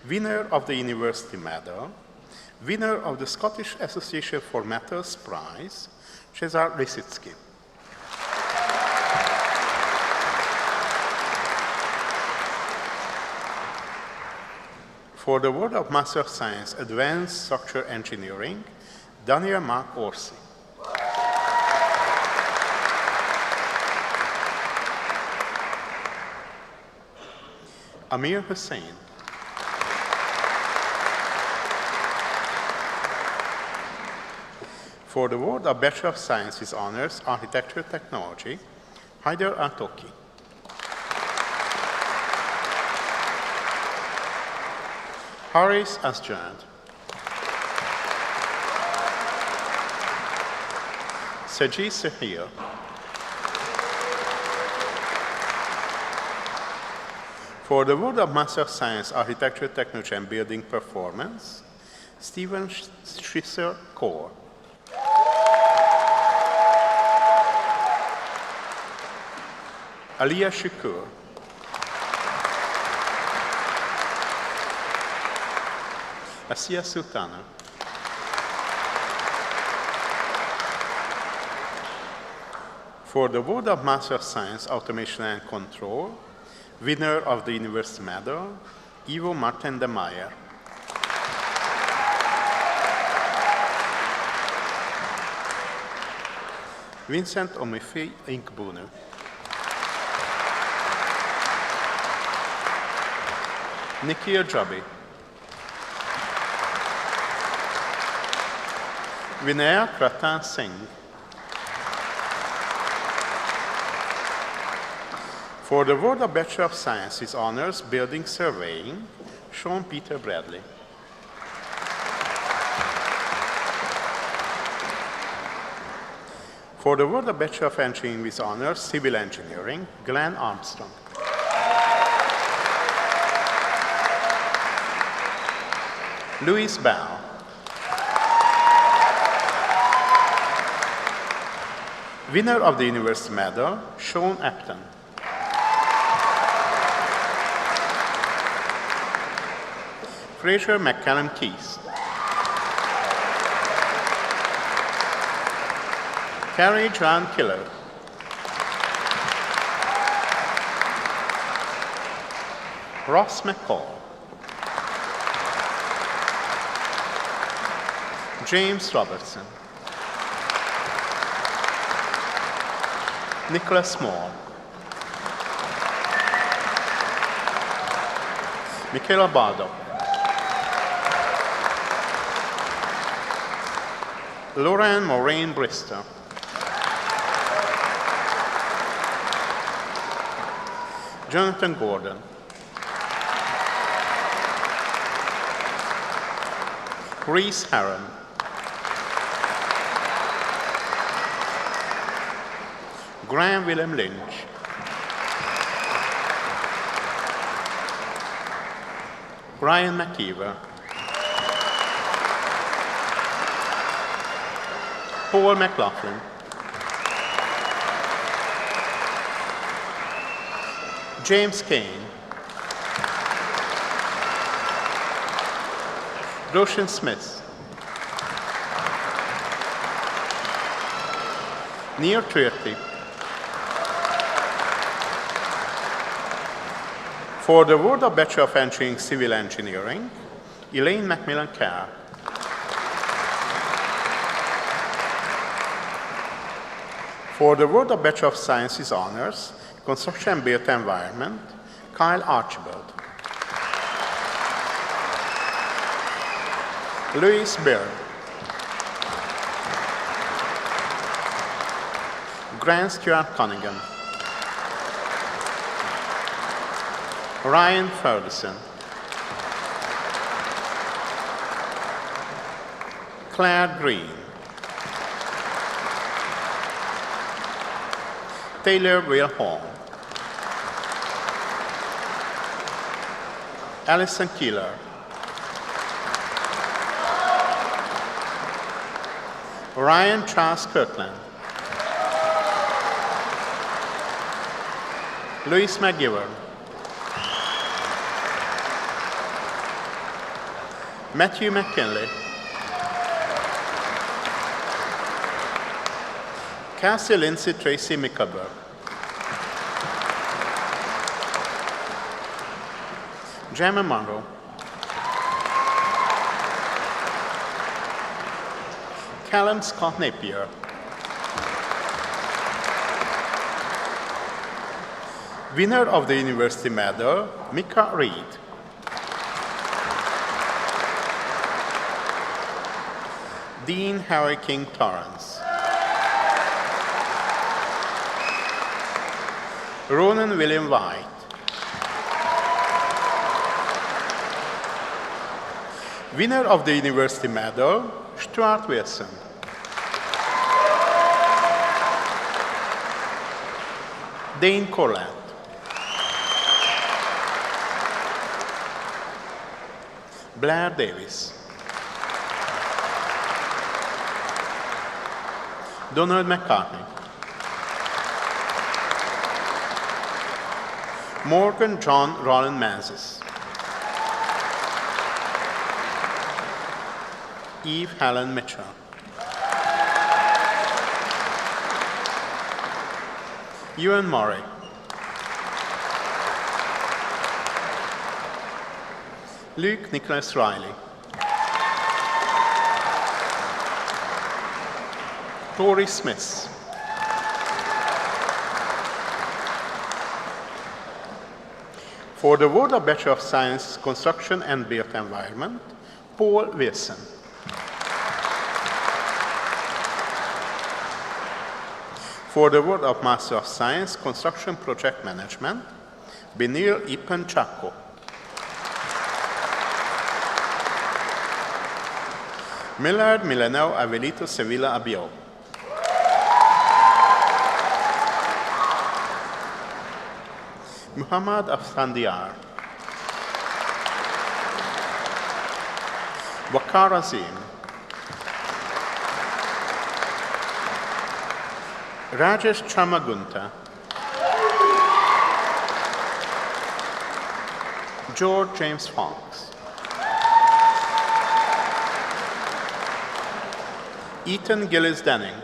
winner of the University Medal, winner of the Scottish Association for Metals Prize, Cesar Lisitsky. For the award of Master of Science, Advanced Structure Engineering, Daniel Mark Orsi. Amir Hussain. For the award of Bachelor of Science with Honors, Architecture Technology, Haider Al-Toki. Haris Asjad. Saji Sahir. For the award of Master of Science, Architecture, Technology, and Building Performance, Stephen Schrisser Core. Aliya Shakur, Asiya Sultana, for the Award of Master of Science, Automation and Control, winner of the University Medal, Ivo Martin de Meyer. Vincent Omefe Inkbunu. Nikhil Jabi. Vinaya Kratan Singh. For the Award of Bachelor of Sciences Honors Building Surveying, Sean Peter Bradley. For the Award of Bachelor of Engineering with Honors Civil Engineering, Glenn Armstrong. Louis Bell. Winner of the University Medal, Sean Apton. Fraser McCallum Keys. Carrie John Killer. Ross McCall. James Robertson. Nicholas Small. Michaela Bardo. Lauren Moraine Bristow. Jonathan Gordon. Reese Harron. Graham Willem Lynch. Ryan McKeever. Paul McLaughlin. James Kane. Roshan Smith. Near Trierty. For the Award of Bachelor of Engineering Civil Engineering, Elaine Macmillan Carr. For the Award of Bachelor of Sciences Honors, Construction and Built Environment, Kyle Archibald. Louis Baird. Grant Stuart Cunningham. Ryan Ferguson. Claire Green. Taylor Will Hall. Alison Keeler. Ryan Charles Kirkland. Louis McGivern. Matthew McKinley. Cassie Lindsay Tracy Mickelberg. Gemma Monroe. Callum Scott Napier. Winner of the University Medal, Mika Reed. Dean Harry King Torrance. Ronan William White. Winner of the University Medal, Stuart Wilson. Dane Corlett. Blair Davis. Donald McCartney. Morgan John Roland Menzies. Eve Helen Mitchell. Ewan Murray. Luke Nicholas Riley. Tori Smith. For the award of Bachelor of Science, Construction and Built Environment, Paul Wilson. For the award of Master of Science, Construction Project Management, Benil Ipan Chako. Millard Milenau Avelito Sevilla Abiol. Muhammad Afsandiar. Wakar Azim. Rajesh Chamagunta. George James Fox. Ethan Gillis Denning.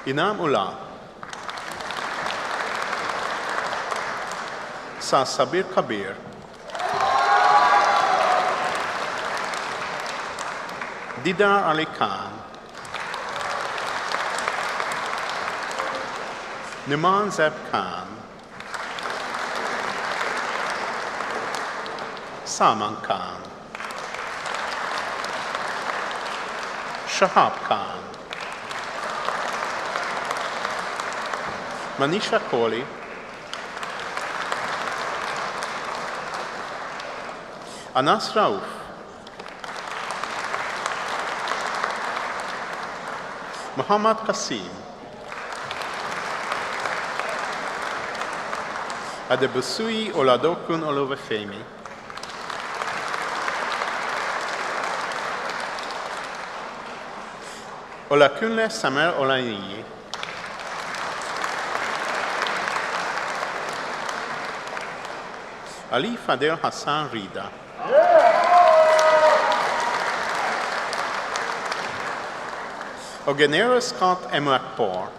Inam Ullah. Sabir Kabir. Didar Ali Khan. Numan Zeb Khan. Salman Khan. Shahab Khan. Manisha Kohli. Anas Rauf. Muhammad Qasim. Adebusui Oladokun Oluvefemi. Olakunle Samer Olaniyi. Ali Fadel Hassan Rida. Ogenero Scott Emuakpor.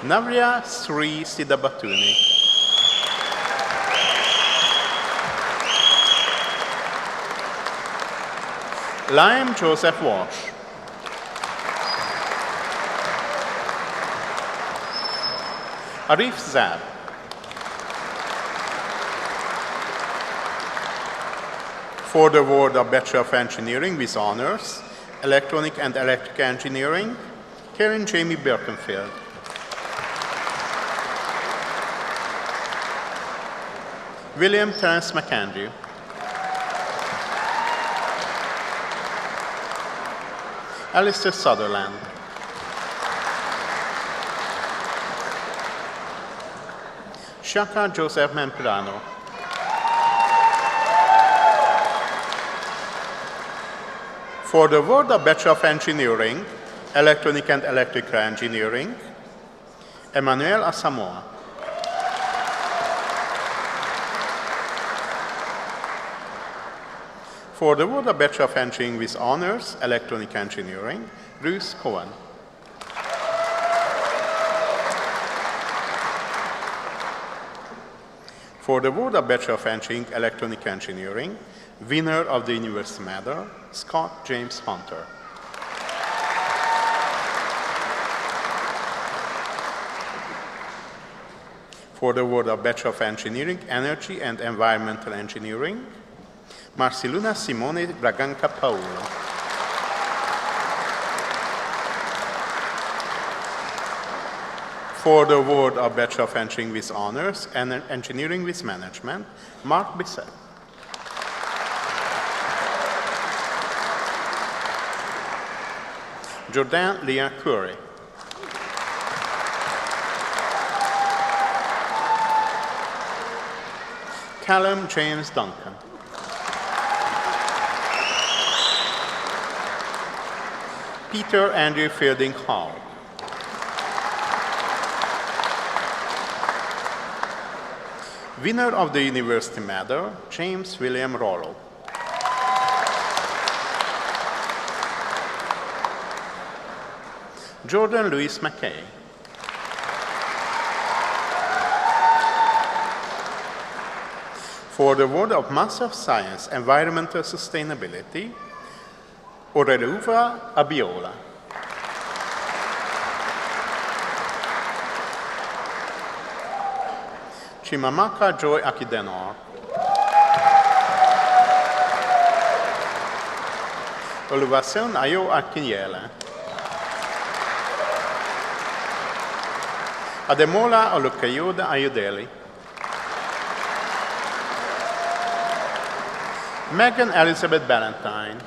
Navria Sri Sidabatuni. Lime Joseph Walsh. Arif Zab. For the award of Bachelor of Engineering with Honors, Electronic and Electrical Engineering, Karen Jamie Birkenfield. William Terence McAndrew. Alistair Sutherland. Shaka Joseph Memprano. For the award of Bachelor of Engineering, Electronic and Electrical Engineering, Emmanuel Asamoah. For the award of Bachelor of Engineering with Honors, Electronic Engineering, Bruce Cohen. For the award of Bachelor of Engineering, Electronic Engineering, winner of the University Medal, Scott James Hunter. For the award of Bachelor of Engineering, Energy and Environmental Engineering, Marceluna Simone Braganca Paolo. For the award of Bachelor of Engineering with Honors and Engineering with Management, Mark Bissett. Jordan Leah Curry. Callum James Duncan. Peter Andrew Fielding Hall. Winner of the University Medal, James William Rollo. Jordan Lewis McKay. For the award of Master of Science, Environmental Sustainability, Oreluva Abiola. Chimamaka Joy Akidenor. Oluwaseun Ayo Akinyele. Ademola Olukayoda Ayodele. Megan Elizabeth Ballantyne.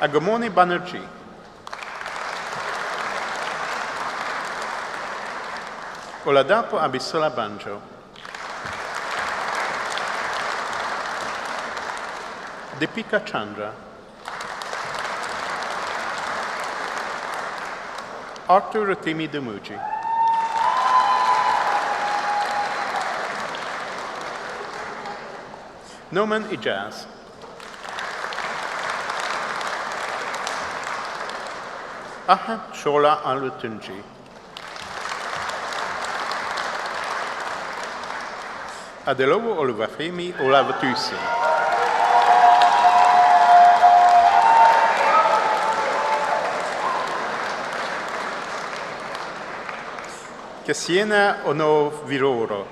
Agomoni Banerjee. Oladapo Abisola Banjo. Deepika Chandra. Arthur Rotimi Dumuji. Noman Ijaz. Ahmed Shola Alutunji. Adelowo Oluvafemi Olavatusi. Kesiena Ono Viroro.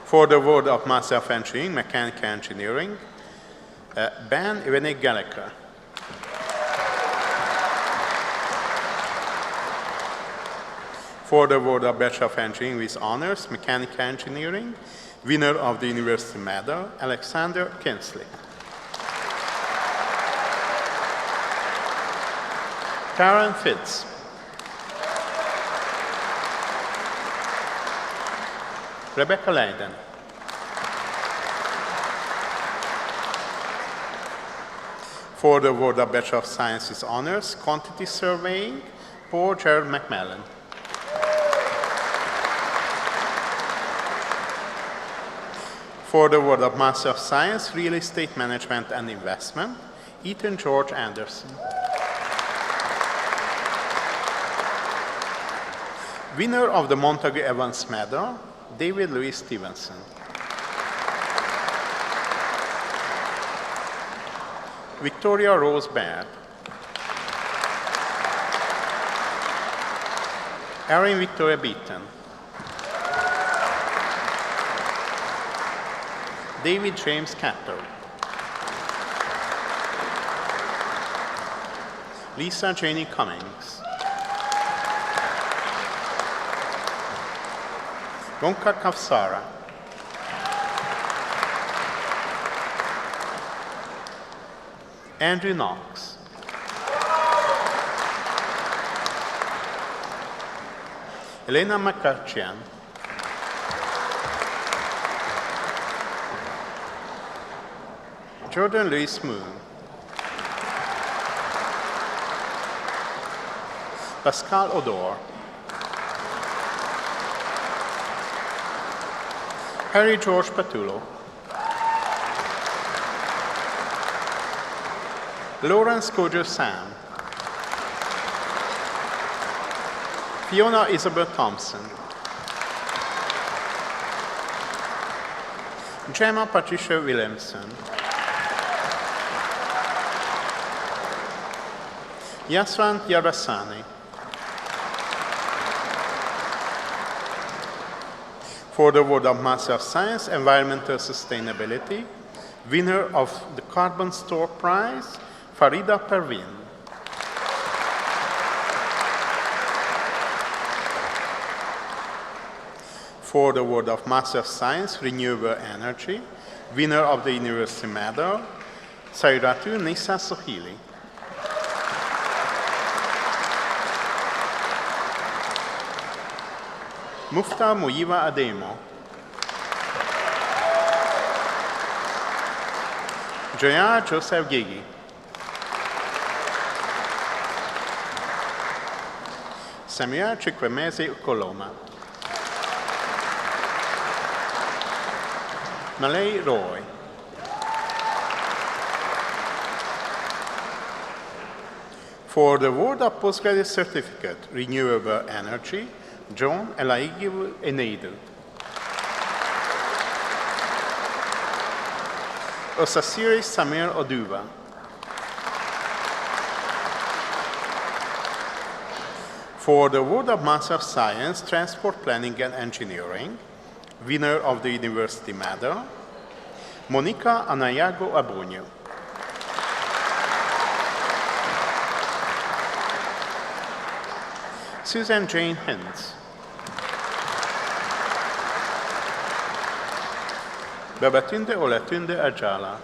For the award of Master of Engineering, Mechanical Engineering, Ben Ivenik Galeka. For the award of Bachelor of Engineering with Honors, Mechanical Engineering, winner of the University Medal, Alexander Kinsley. Karen Fitz. Rebecca Leiden. For the award of Bachelor of Sciences Honors, Quantity Surveying, Paul Gerald McMillan. For the award of Master of Science, Real Estate Management and Investment, Ethan George Anderson. Winner of the Montague Evans Medal, David Louis Stevenson. Victoria Rose Baird. Erin Victoria Beaton. David James Cato. Lisa Janie Cummings. Gonka Kavsara. Andrew Knox. Elena McCutcheon. Jordan Lewis Moon. Pascal Odor. Harry George Patullo. Lawrence Kojo Sam. Fiona Isabel Thompson. Gemma Patricia Williamson. Yaswant Yarasani. For the award of Master of Science, Environmental Sustainability, winner of the Carbon Store Prize, Farida Pervin. For the award of Master of Science, Renewable Energy, winner of the University Medal, Sairatu Nisa Sohili. Mufta Muyiwa Ademo. Joya Joseph Gigi. Samuel Chikwemeze Ukoloma. Malay Roy. For the award of postgraduate certificate, Renewable Energy, John Elaigibu Eneidel. Osasiri Samir Oduva. For the award of Master of Science, Transport Planning and Engineering, winner of the University Medal, Monica Anayago Abonio. Susan Jane Hens. Babatunde Olatunde Ajala.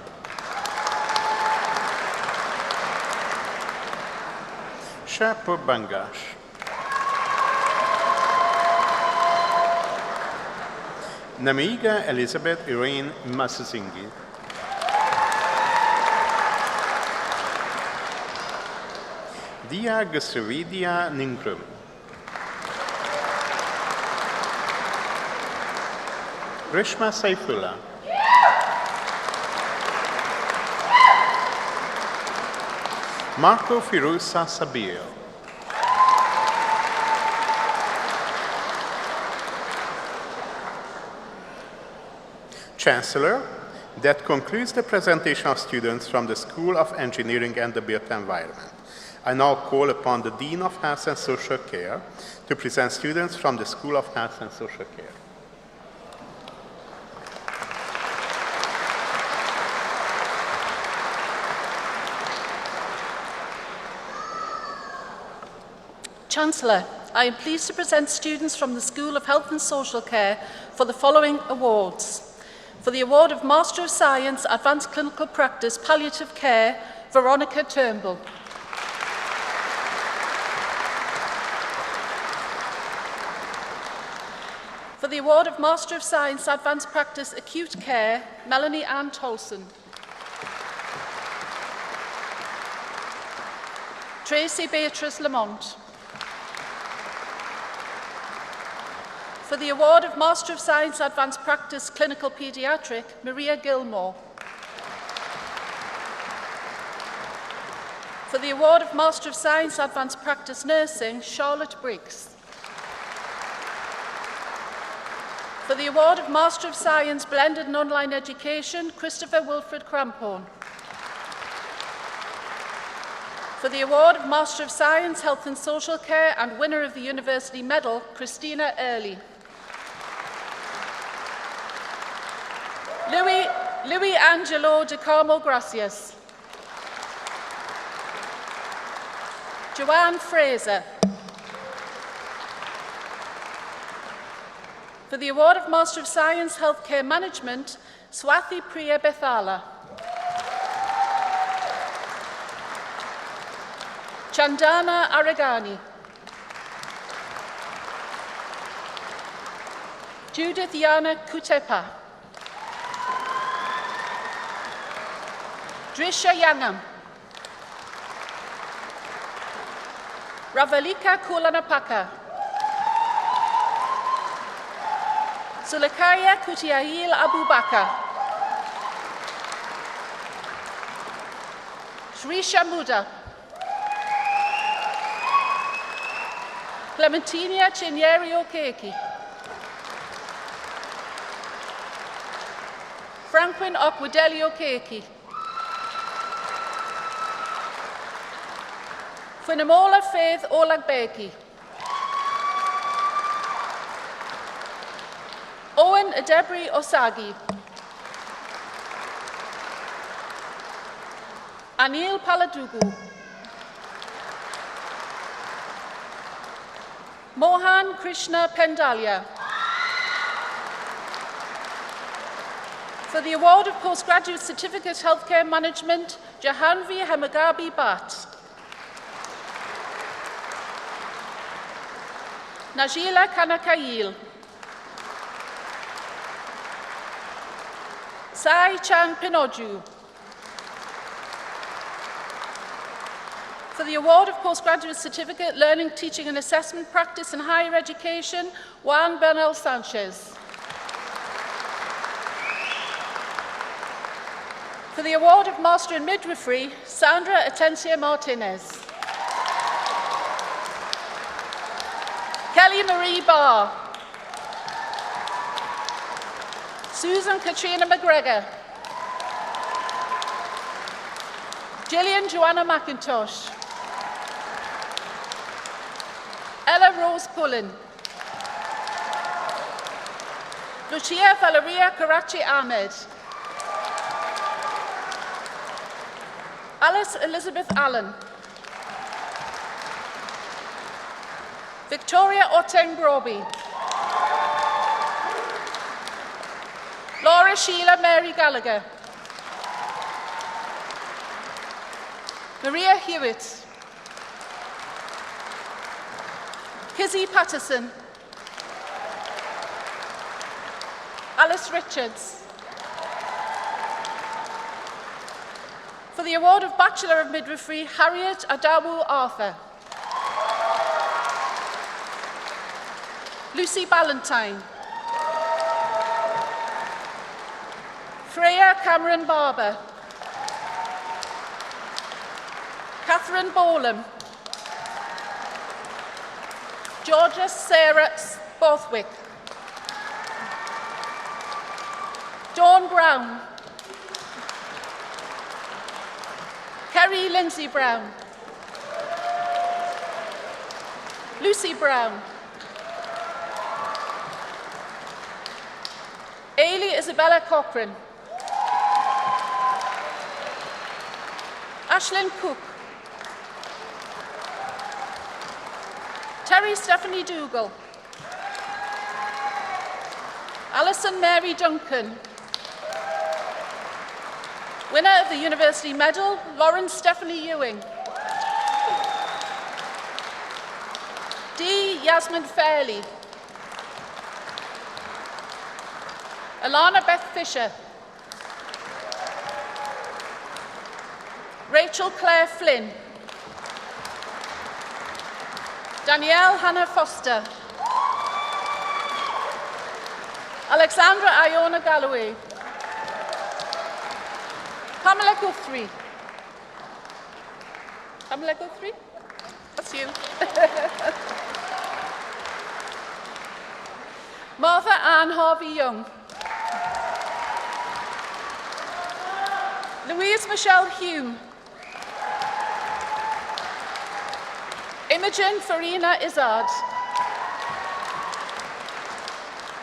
Shapur Bangash. Namiga Elizabeth Irene Masizingi. Dia Gusrividia Ningrum. Rishma Saifullah. Marco Firuza Sabir. Chancellor, that concludes the presentation of students from the School of Engineering and the Built Environment. I now call upon the Dean of Health and Social Care to present students from the School of Health and Social Care. Chancellor, I am pleased to present students from the School of Health and Social Care for the following awards. For the award of Master of Science, Advanced Clinical Practice, Palliative Care, Veronica Turnbull. For the award of Master of Science, Advanced Practice, Acute Care, Melanie Ann Tolson. Tracy Beatrice Lamont. For the award of Master of Science Advanced Practice Clinical Paediatric, Maria Gilmore. For the award of Master of Science Advanced Practice Nursing, Charlotte Briggs. For the award of Master of Science Blended and Online Education, Christopher Wilfred Crampone. For the award of Master of Science Health and Social Care and winner of the University Medal, Christina Early. Louis Angelo de Carmo Gracias. Joanne Fraser. For the award of Master of Science Healthcare Management, Swathi Priya Bethala. Chandana Aragani. Judith Yana Kutepa. Drisha Yangam. Ravalika Kulanapaka. Sulekaya Kutiahil Abubakar. Shrisha Muda. Clementina Chinyeri Okeki. Franklin Okwideli Okeki. Funamola Faith Olagbeki. Owen Adebri Osagi. Anil Paladugu. Mohan Krishna Pendalia. For the award of Postgraduate Certificate Healthcare Management, Jahanvi Hamagabi Bhatt. Najila Kanakail. Sai Chang Pinoju. For the award of postgraduate certificate, learning, teaching and assessment practice in higher education, Juan Bernal Sanchez. For the award of Master in Midwifery, Sandra Atencia Martinez. Kelly Marie Barr. Susan Katrina McGregor. Gillian Joanna McIntosh. Ella Rose Pullen. Lucia Valeria Karachi Ahmed. Alice Elizabeth Allen. Victoria Oteng Broby. Laura Sheila Mary Gallagher. Maria Hewitt. Kizzy Patterson. Alice Richards. For the award of Bachelor of Midwifery, Harriet Adawu Arthur. Lucy Ballantyne. Freya Cameron Barber. Catherine Bolam. Georgia Sarah Borthwick. Dawn Brown. Kerry Lindsay Brown. Lucy Brown. Ailey Isabella Cochran. Ashlyn Cook. Terry Stephanie Dougal. Alison Mary Duncan. Winner of the University Medal, Lauren Stephanie Ewing. D. Yasmin Fairley. Alana Beth Fisher. Rachel Claire Flynn. Danielle Hannah Foster. Alexandra Iona Galloway. Pamela Guthrie. Pamela Guthrie? That's you. Martha Ann Harvey Young. Louise Michelle Hume. Imogen Farina Izzard.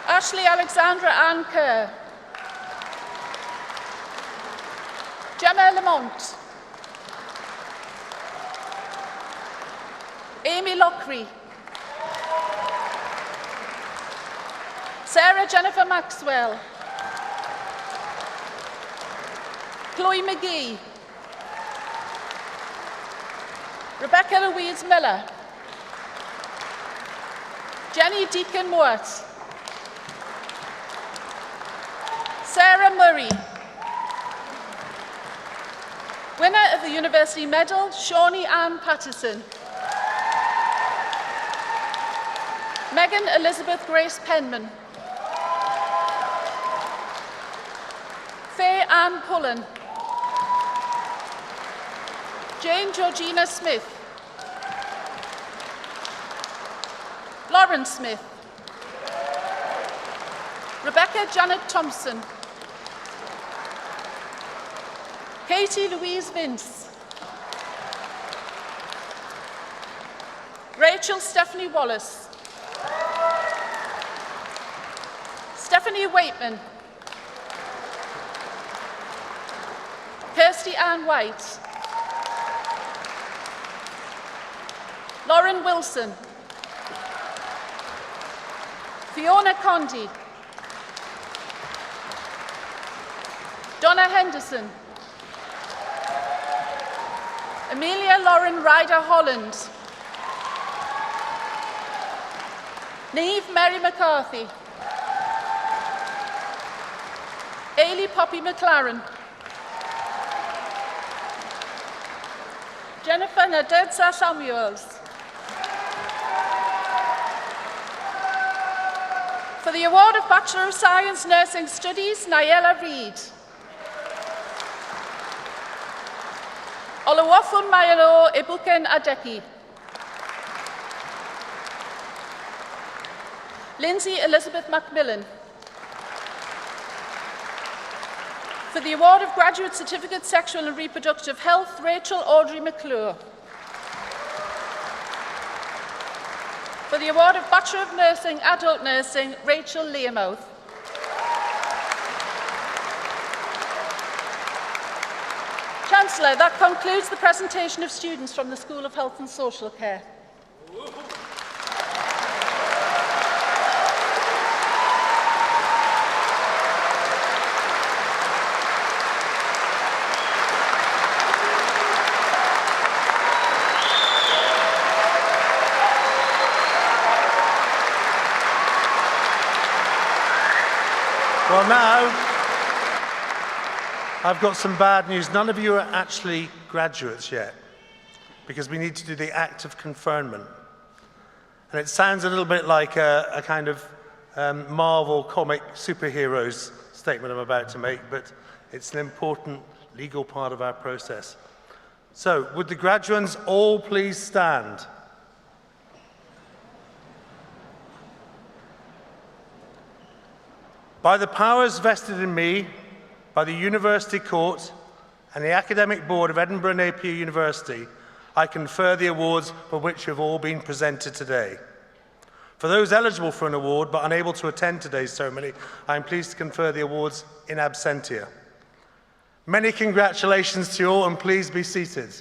Ashley Alexandra Ann Kerr. Gemma Lamont. Amy Lockery. Sarah Jennifer Maxwell. Chloe McGee. Rebecca Louise Miller. Jenny Deacon Mort. Sarah Murray. Winner of the University Medal, Shawnee Ann Patterson. Megan Elizabeth Grace Penman. Faye Ann Pullen. Jane Georgina Smith. Lauren Smith. Rebecca Janet Thompson. Katie Louise Vince. Rachel Stephanie Wallace. Stephanie Waitman. Kirsty Ann White. Lauren Wilson. Fiona Condy. Donna Henderson. Amelia Lauren Ryder Holland. Neve Mary McCarthy. Ailey Poppy McLaren. Jennifer Nadedza Samuels. For the award of Bachelor of Science Nursing Studies, Nayela Reid. Olawafun Mayalo Ibuken Adeki. Lindsay Elizabeth Macmillan. For the award of Graduate Certificate Sexual and Reproductive Health, Rachel Audrey McClure. For the award of Bachelor of Nursing, Adult Nursing, Rachel Learmouth. Chancellor, that concludes the presentation of students from the School of Health and Social Care. Well, now, I've got some bad news. None of you are actually graduates yet, because we need to do the act of conferment. And it sounds a little bit like a kind of Marvel comic superheroes statement I'm about to make, but it's an important legal part of our process. So, would the graduands all please stand? By the powers vested in me by the University Court and the Academic Board of Edinburgh Napier University, I confer the awards for which have all been presented today. For those eligible for an award but unable to attend today's ceremony, I am pleased to confer the awards in absentia. Many congratulations to you all, and please be seated.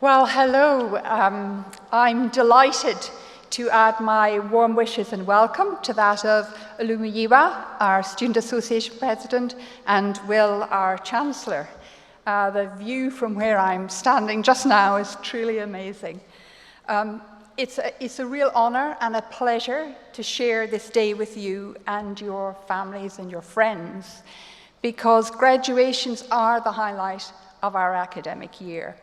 Well, hello. I'm delighted to add my warm wishes and welcome to that of Olumiyiwa, our Student Association President, and Will, our Chancellor. The view from where I'm standing just now is truly amazing. It's a real honour and a pleasure to share this day with you and your families and your friends, because graduations are the highlight of our academic year.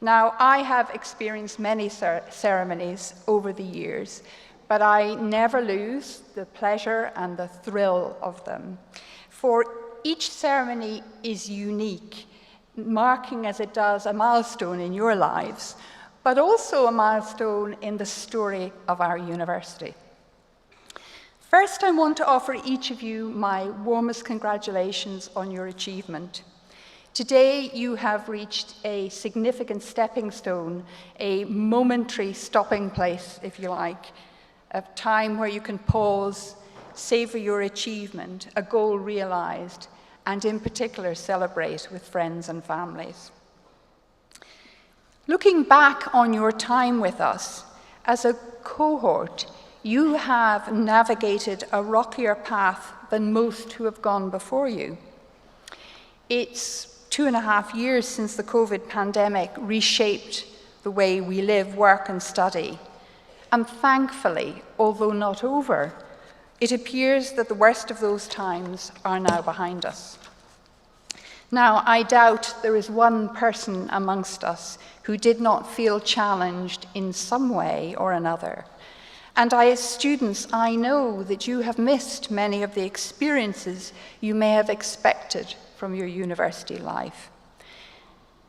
Now, I have experienced many ceremonies over the years, but I never lose the pleasure and the thrill of them. For each ceremony is unique, marking as it does a milestone in your lives, but also a milestone in the story of our university. First, I want to offer each of you my warmest congratulations on your achievement. Today, you have reached a significant stepping stone, a momentary stopping place, if you like, a time where you can pause, savor your achievement, a goal realized, and in particular, celebrate with friends and families. Looking back on your time with us, as a cohort, you have navigated a rockier path than most who have gone before you. It's 2.5 years since the COVID pandemic reshaped the way we live, work, and study. And thankfully, although not over, it appears that the worst of those times are now behind us. Now, I doubt there is one person amongst us who did not feel challenged in some way or another. And as students, I know that you have missed many of the experiences you may have expected from your university life.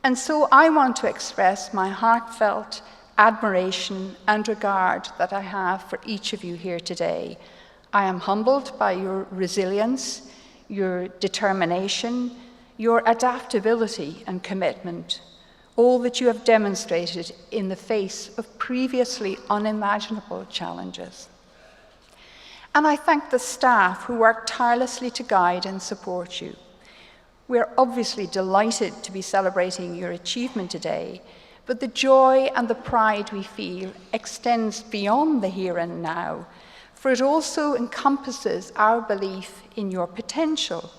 And so I want to express my heartfelt admiration and regard that I have for each of you here today. I am humbled by your resilience, your determination, your adaptability and commitment, all that you have demonstrated in the face of previously unimaginable challenges. And I thank the staff who work tirelessly to guide and support you. We're obviously delighted to be celebrating your achievement today, but the joy and the pride we feel extends beyond the here and now, for it also encompasses our belief in your potential,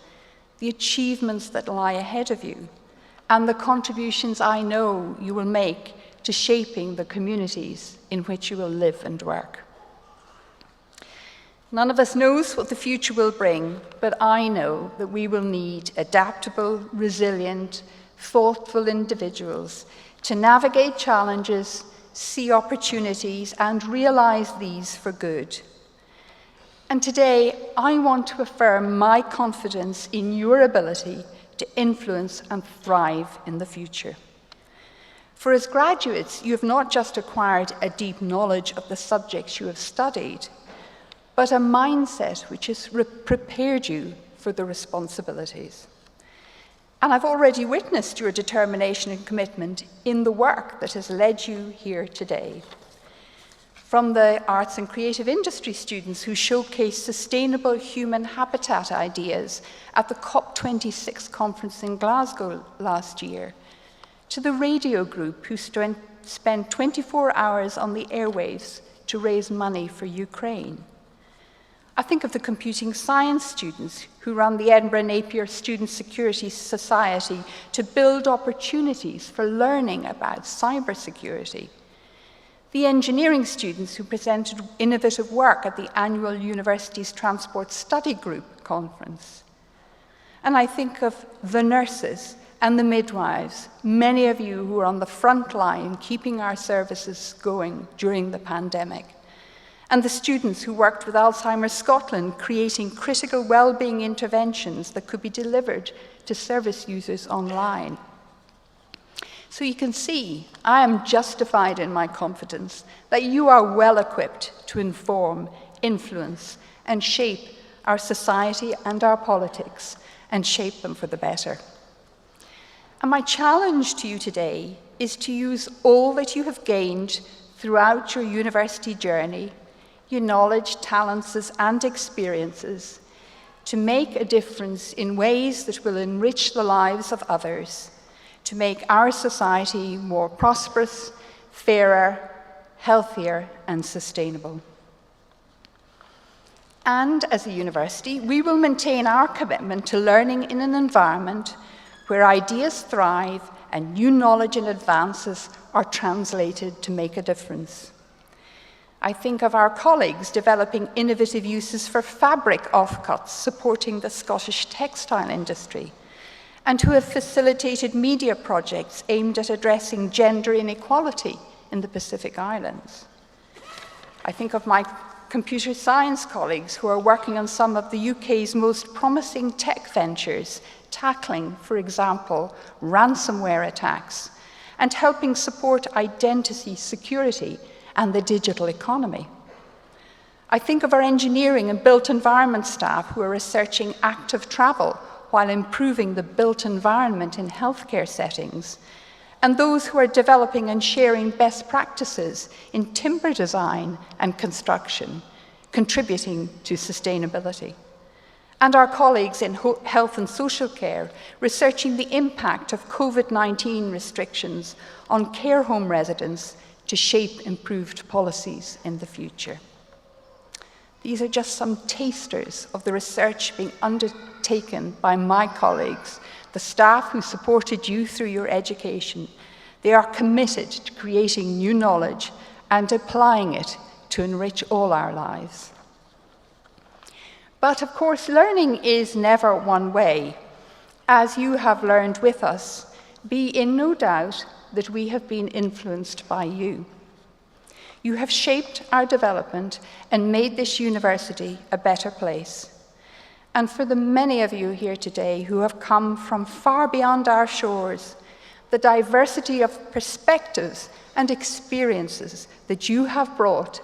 the achievements that lie ahead of you, and the contributions I know you will make to shaping the communities in which you will live and work. None of us knows what the future will bring, but I know that we will need adaptable, resilient, thoughtful individuals to navigate challenges, see opportunities, and realize these for good. And today, I want to affirm my confidence in your ability to influence and thrive in the future. For as graduates, you have not just acquired a deep knowledge of the subjects you have studied, but a mindset which has prepared you for the responsibilities. And I've already witnessed your determination and commitment in the work that has led you here today. From the arts and creative industry students who showcased sustainable human habitat ideas at the COP26 conference in Glasgow last year, to the radio group who spent 24 hours on the airwaves to raise money for Ukraine. I think of the computing science students who run the Edinburgh Napier Student Security Society to build opportunities for learning about cybersecurity. The engineering students who presented innovative work at the annual University's Transport Study Group conference. And I think of the nurses and the midwives, many of you who are on the front line keeping our services going during the pandemic. And the students who worked with Alzheimer's Scotland creating critical well-being interventions that could be delivered to service users online. So you can see, I am justified in my confidence that you are well equipped to inform, influence, and shape our society and our politics, and shape them for the better. And my challenge to you today is to use all that you have gained throughout your university journey, your knowledge, talents, and experiences, to make a difference in ways that will enrich the lives of others, to make our society more prosperous, fairer, healthier, and sustainable. And as a university, we will maintain our commitment to learning in an environment where ideas thrive and new knowledge and advances are translated to make a difference. I think of our colleagues developing innovative uses for fabric offcuts supporting the Scottish textile industry, and who have facilitated media projects aimed at addressing gender inequality in the Pacific Islands. I think of my computer science colleagues who are working on some of the UK's most promising tech ventures, tackling, for example, ransomware attacks, and helping support identity security and the digital economy. I think of our engineering and built environment staff who are researching active travel while improving the built environment in healthcare settings, and those who are developing and sharing best practices in timber design and construction, contributing to sustainability. And our colleagues in health and social care, researching the impact of COVID-19 restrictions on care home residents to shape improved policies in the future. These are just some tasters of the research being undertaken by my colleagues, the staff who supported you through your education. They are committed to creating new knowledge and applying it to enrich all our lives. But of course, learning is never one way. As you have learned with us, be in no doubt that we have been influenced by you. You have shaped our development and made this university a better place. And for the many of you here today who have come from far beyond our shores, the diversity of perspectives and experiences that you have brought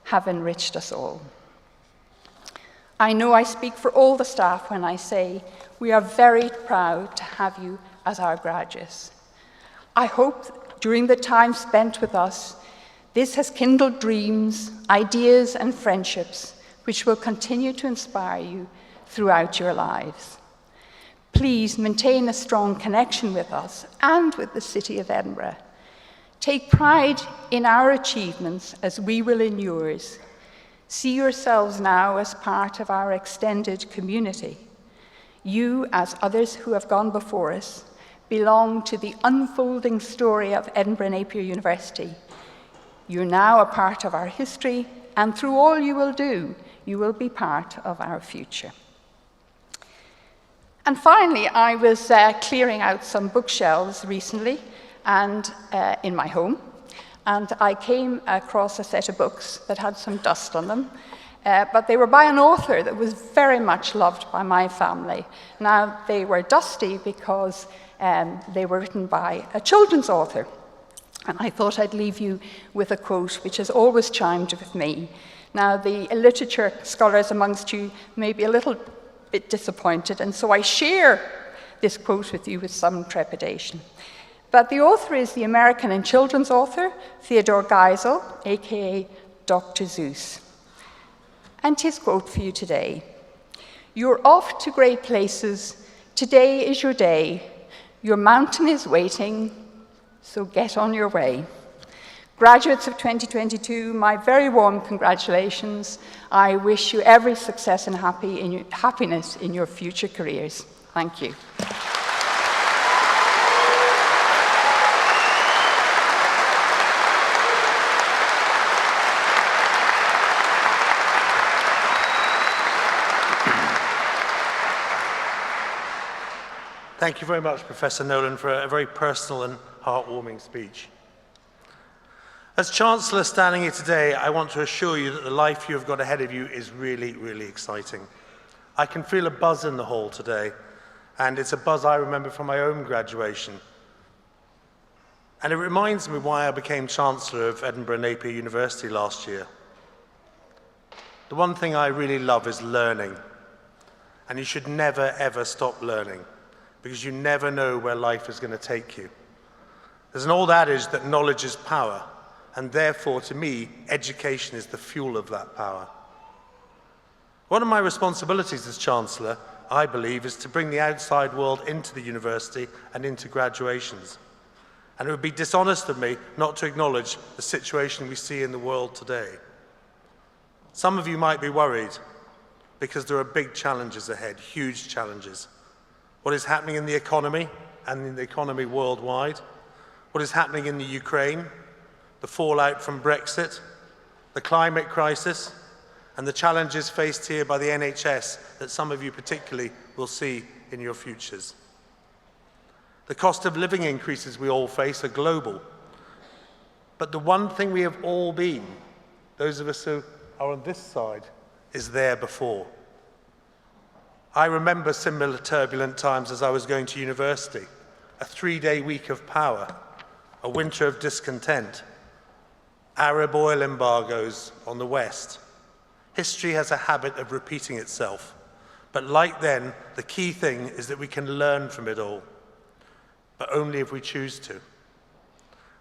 have enriched us all. I know I speak for all the staff when I say we are very proud to have you as our graduates. I hope during the time spent with us, this has kindled dreams, ideas, and friendships which will continue to inspire you throughout your lives. Please maintain a strong connection with us and with the City of Edinburgh. Take pride in our achievements as we will in yours. See yourselves now as part of our extended community. You, as others who have gone before us, belong to the unfolding story of Edinburgh Napier University. You're now a part of our history, and through all you will do, you will be part of our future. And finally, I was clearing out some bookshelves recently and in my home, and I came across a set of books that had some dust on them, but they were by an author that was very much loved by my family. Now, they were dusty because they were written by a children's author, and I thought I'd leave you with a quote which has always chimed with me. Now, the literature scholars amongst you may be a little bit disappointed, and so I share this quote with you with some trepidation. But the author is the American and children's author, Theodore Geisel, aka Dr. Seuss. And his quote for you today: "You're off to great places. Today is your day. Your mountain is waiting, so get on your way." Graduates of 2022, my very warm congratulations. I wish you every success and happiness in your future careers. Thank you. Thank you very much, Professor Nolan, for a very personal and heartwarming speech. As Chancellor standing here today, I want to assure you that the life you have got ahead of you is really, really exciting. I can feel a buzz in the hall today, and it's a buzz I remember from my own graduation. And it reminds me why I became Chancellor of Edinburgh Napier University last year. The one thing I really love is learning, and you should never, ever stop learning, because you never know where life is going to take you. There's an old adage that knowledge is power, and therefore, to me, education is the fuel of that power. One of my responsibilities as Chancellor, I believe, is to bring the outside world into the university and into graduations. And it would be dishonest of me not to acknowledge the situation we see in the world today. Some of you might be worried because there are big challenges ahead, huge challenges. What is happening in the economy and in the economy worldwide, what is happening in the Ukraine, the fallout from Brexit, the climate crisis, and the challenges faced here by the NHS that some of you particularly will see in your futures. The cost of living increases we all face are global. But the one thing we have all been, those of us who are on this side, is there before. I remember similar turbulent times as I was going to university, a 3-day week of power, a winter of discontent, Arab oil embargoes on the West. History has a habit of repeating itself, but like then, the key thing is that we can learn from it all, but only if we choose to.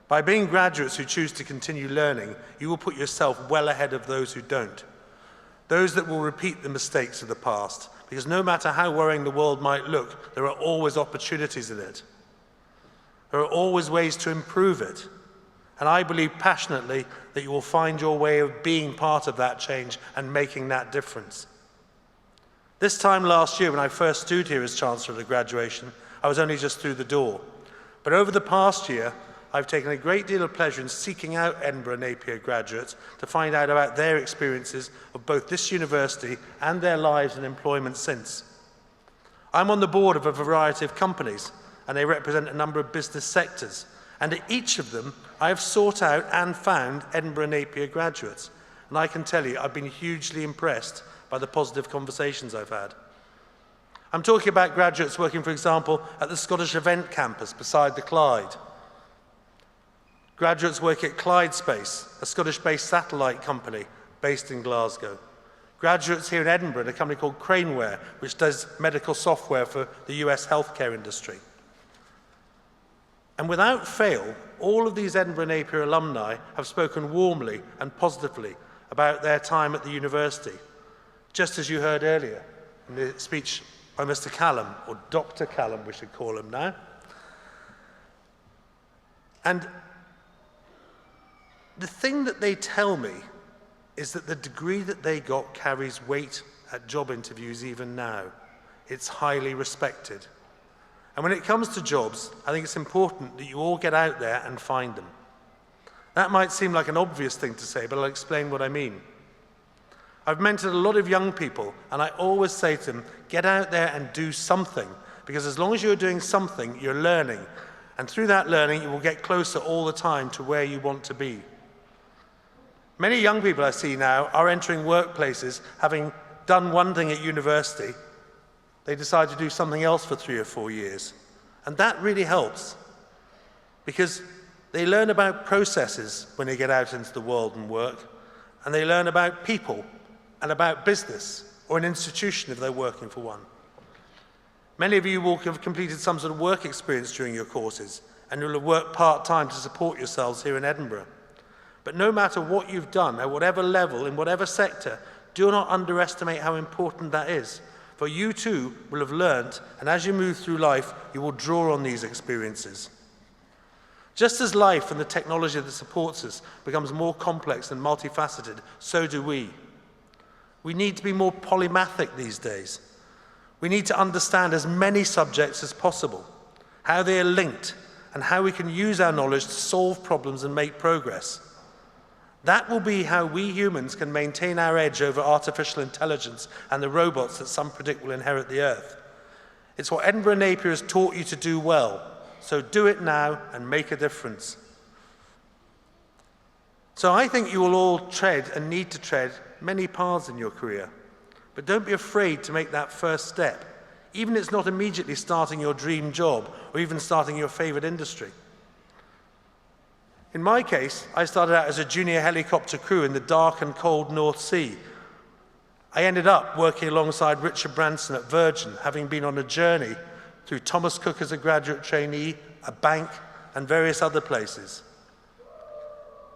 By being graduates who choose to continue learning, you will put yourself well ahead of those who don't, those that will repeat the mistakes of the past, because no matter how worrying the world might look, there are always opportunities in it. There are always ways to improve it. And I believe passionately that you will find your way of being part of that change and making that difference. This time last year, when I first stood here as Chancellor at the graduation, I was only just through the door. But over the past year, I've taken a great deal of pleasure in seeking out Edinburgh Napier graduates to find out about their experiences of both this university and their lives and employment since. I'm on the board of a variety of companies, and they represent a number of business sectors. And at each of them, I have sought out and found Edinburgh Napier graduates. And I can tell you, I've been hugely impressed by the positive conversations I've had. I'm talking about graduates working, for example, at the Scottish Event Campus beside the Clyde. Graduates work at Clyde Space, a Scottish-based satellite company based in Glasgow. Graduates here in Edinburgh at a company called Craneware, which does medical software for the US healthcare industry. And without fail, all of these Edinburgh Napier alumni have spoken warmly and positively about their time at the university, just as you heard earlier in the speech by Mr. Callum, or Dr. Callum, we should call him now. And the thing that they tell me is that the degree that they got carries weight at job interviews even now. it's highly respected. And when it comes to jobs, I think it's important that you all get out there and find them. That might seem like an obvious thing to say, but I'll explain what I mean. I've mentored a lot of young people, and I always say to them, get out there and do something, because as long as you're doing something, you're learning. And through that learning, you will get closer all the time to where you want to be. Many young people I see now are entering workplaces having done one thing at university. They decide to do something else for 3 or 4 years. And that really helps, because they learn about processes when they get out into the world and work, and they learn about people and about business or an institution if they're working for one. Many of you will have completed some sort of work experience during your courses, and you'll have worked part-time to support yourselves here in Edinburgh. But no matter what you've done, at whatever level, in whatever sector, do not underestimate how important that is. For you too will have learned, and as you move through life, you will draw on these experiences. Just as life and the technology that supports us becomes more complex and multifaceted, so do we. We need to be more polymathic these days. We need to understand as many subjects as possible, how they are linked, and how we can use our knowledge to solve problems and make progress. That will be how we humans can maintain our edge over artificial intelligence and the robots that some predict will inherit the Earth. It's what Edinburgh Napier has taught you to do well, so do it now and make a difference. So I think you will all tread and need to tread many paths in your career, but don't be afraid to make that first step, even if it's not immediately starting your dream job or even starting your favorite industry. In my case, I started out as a junior helicopter crew in the dark and cold North Sea. I ended up working alongside Richard Branson at Virgin, having been on a journey through Thomas Cook as a graduate trainee, a bank, and various other places.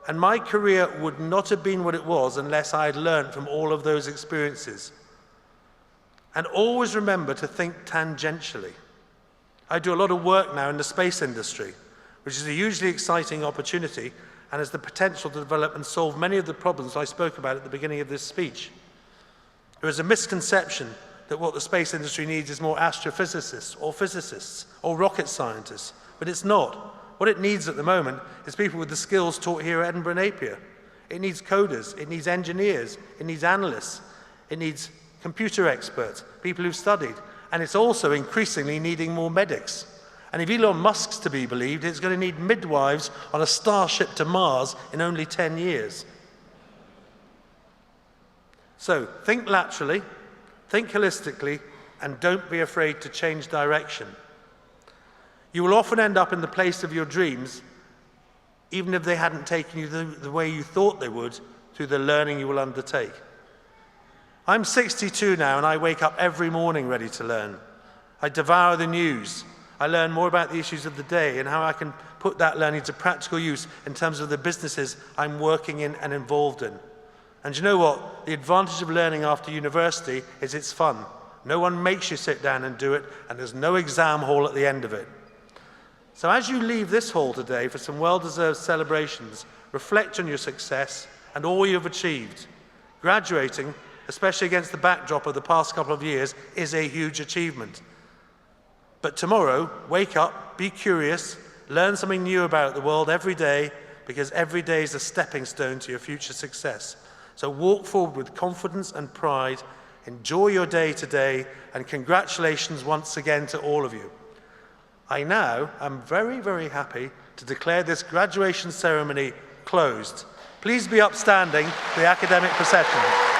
And my career would not have been what it was unless I had learned from all of those experiences. And always remember to think tangentially. I do a lot of work now in the space industry, which is a hugely exciting opportunity and has the potential to develop and solve many of the problems I spoke about at the beginning of this speech. There is a misconception that what the space industry needs is more astrophysicists or physicists or rocket scientists, but it's not. What it needs at the moment is people with the skills taught here at Edinburgh Napier. It needs coders, it needs engineers, it needs analysts, it needs computer experts, people who've studied, and it's also increasingly needing more medics. And if Elon Musk's to be believed, it's going to need midwives on a starship to Mars in only 10 years. So think laterally, think holistically, and don't be afraid to change direction. You will often end up in the place of your dreams, even if they hadn't taken you the way you thought they would through the learning you will undertake. I'm 62 now, and I wake up every morning ready to learn. I devour the news. I learn more about the issues of the day and how I can put that learning to practical use in terms of the businesses I'm working in and involved in. And you know what? The advantage of learning after university is it's fun. No one makes you sit down and do it, and there's no exam hall at the end of it. So as you leave this hall today for some well-deserved celebrations, reflect on your success and all you've achieved. Graduating, especially against the backdrop of the past couple of years, is a huge achievement. But tomorrow, wake up, be curious, learn something new about the world every day, because every day is a stepping stone to your future success. So walk forward with confidence and pride, enjoy your day today, and congratulations once again to all of you. I now am very, very happy to declare this graduation ceremony closed. Please be upstanding for the academic procession.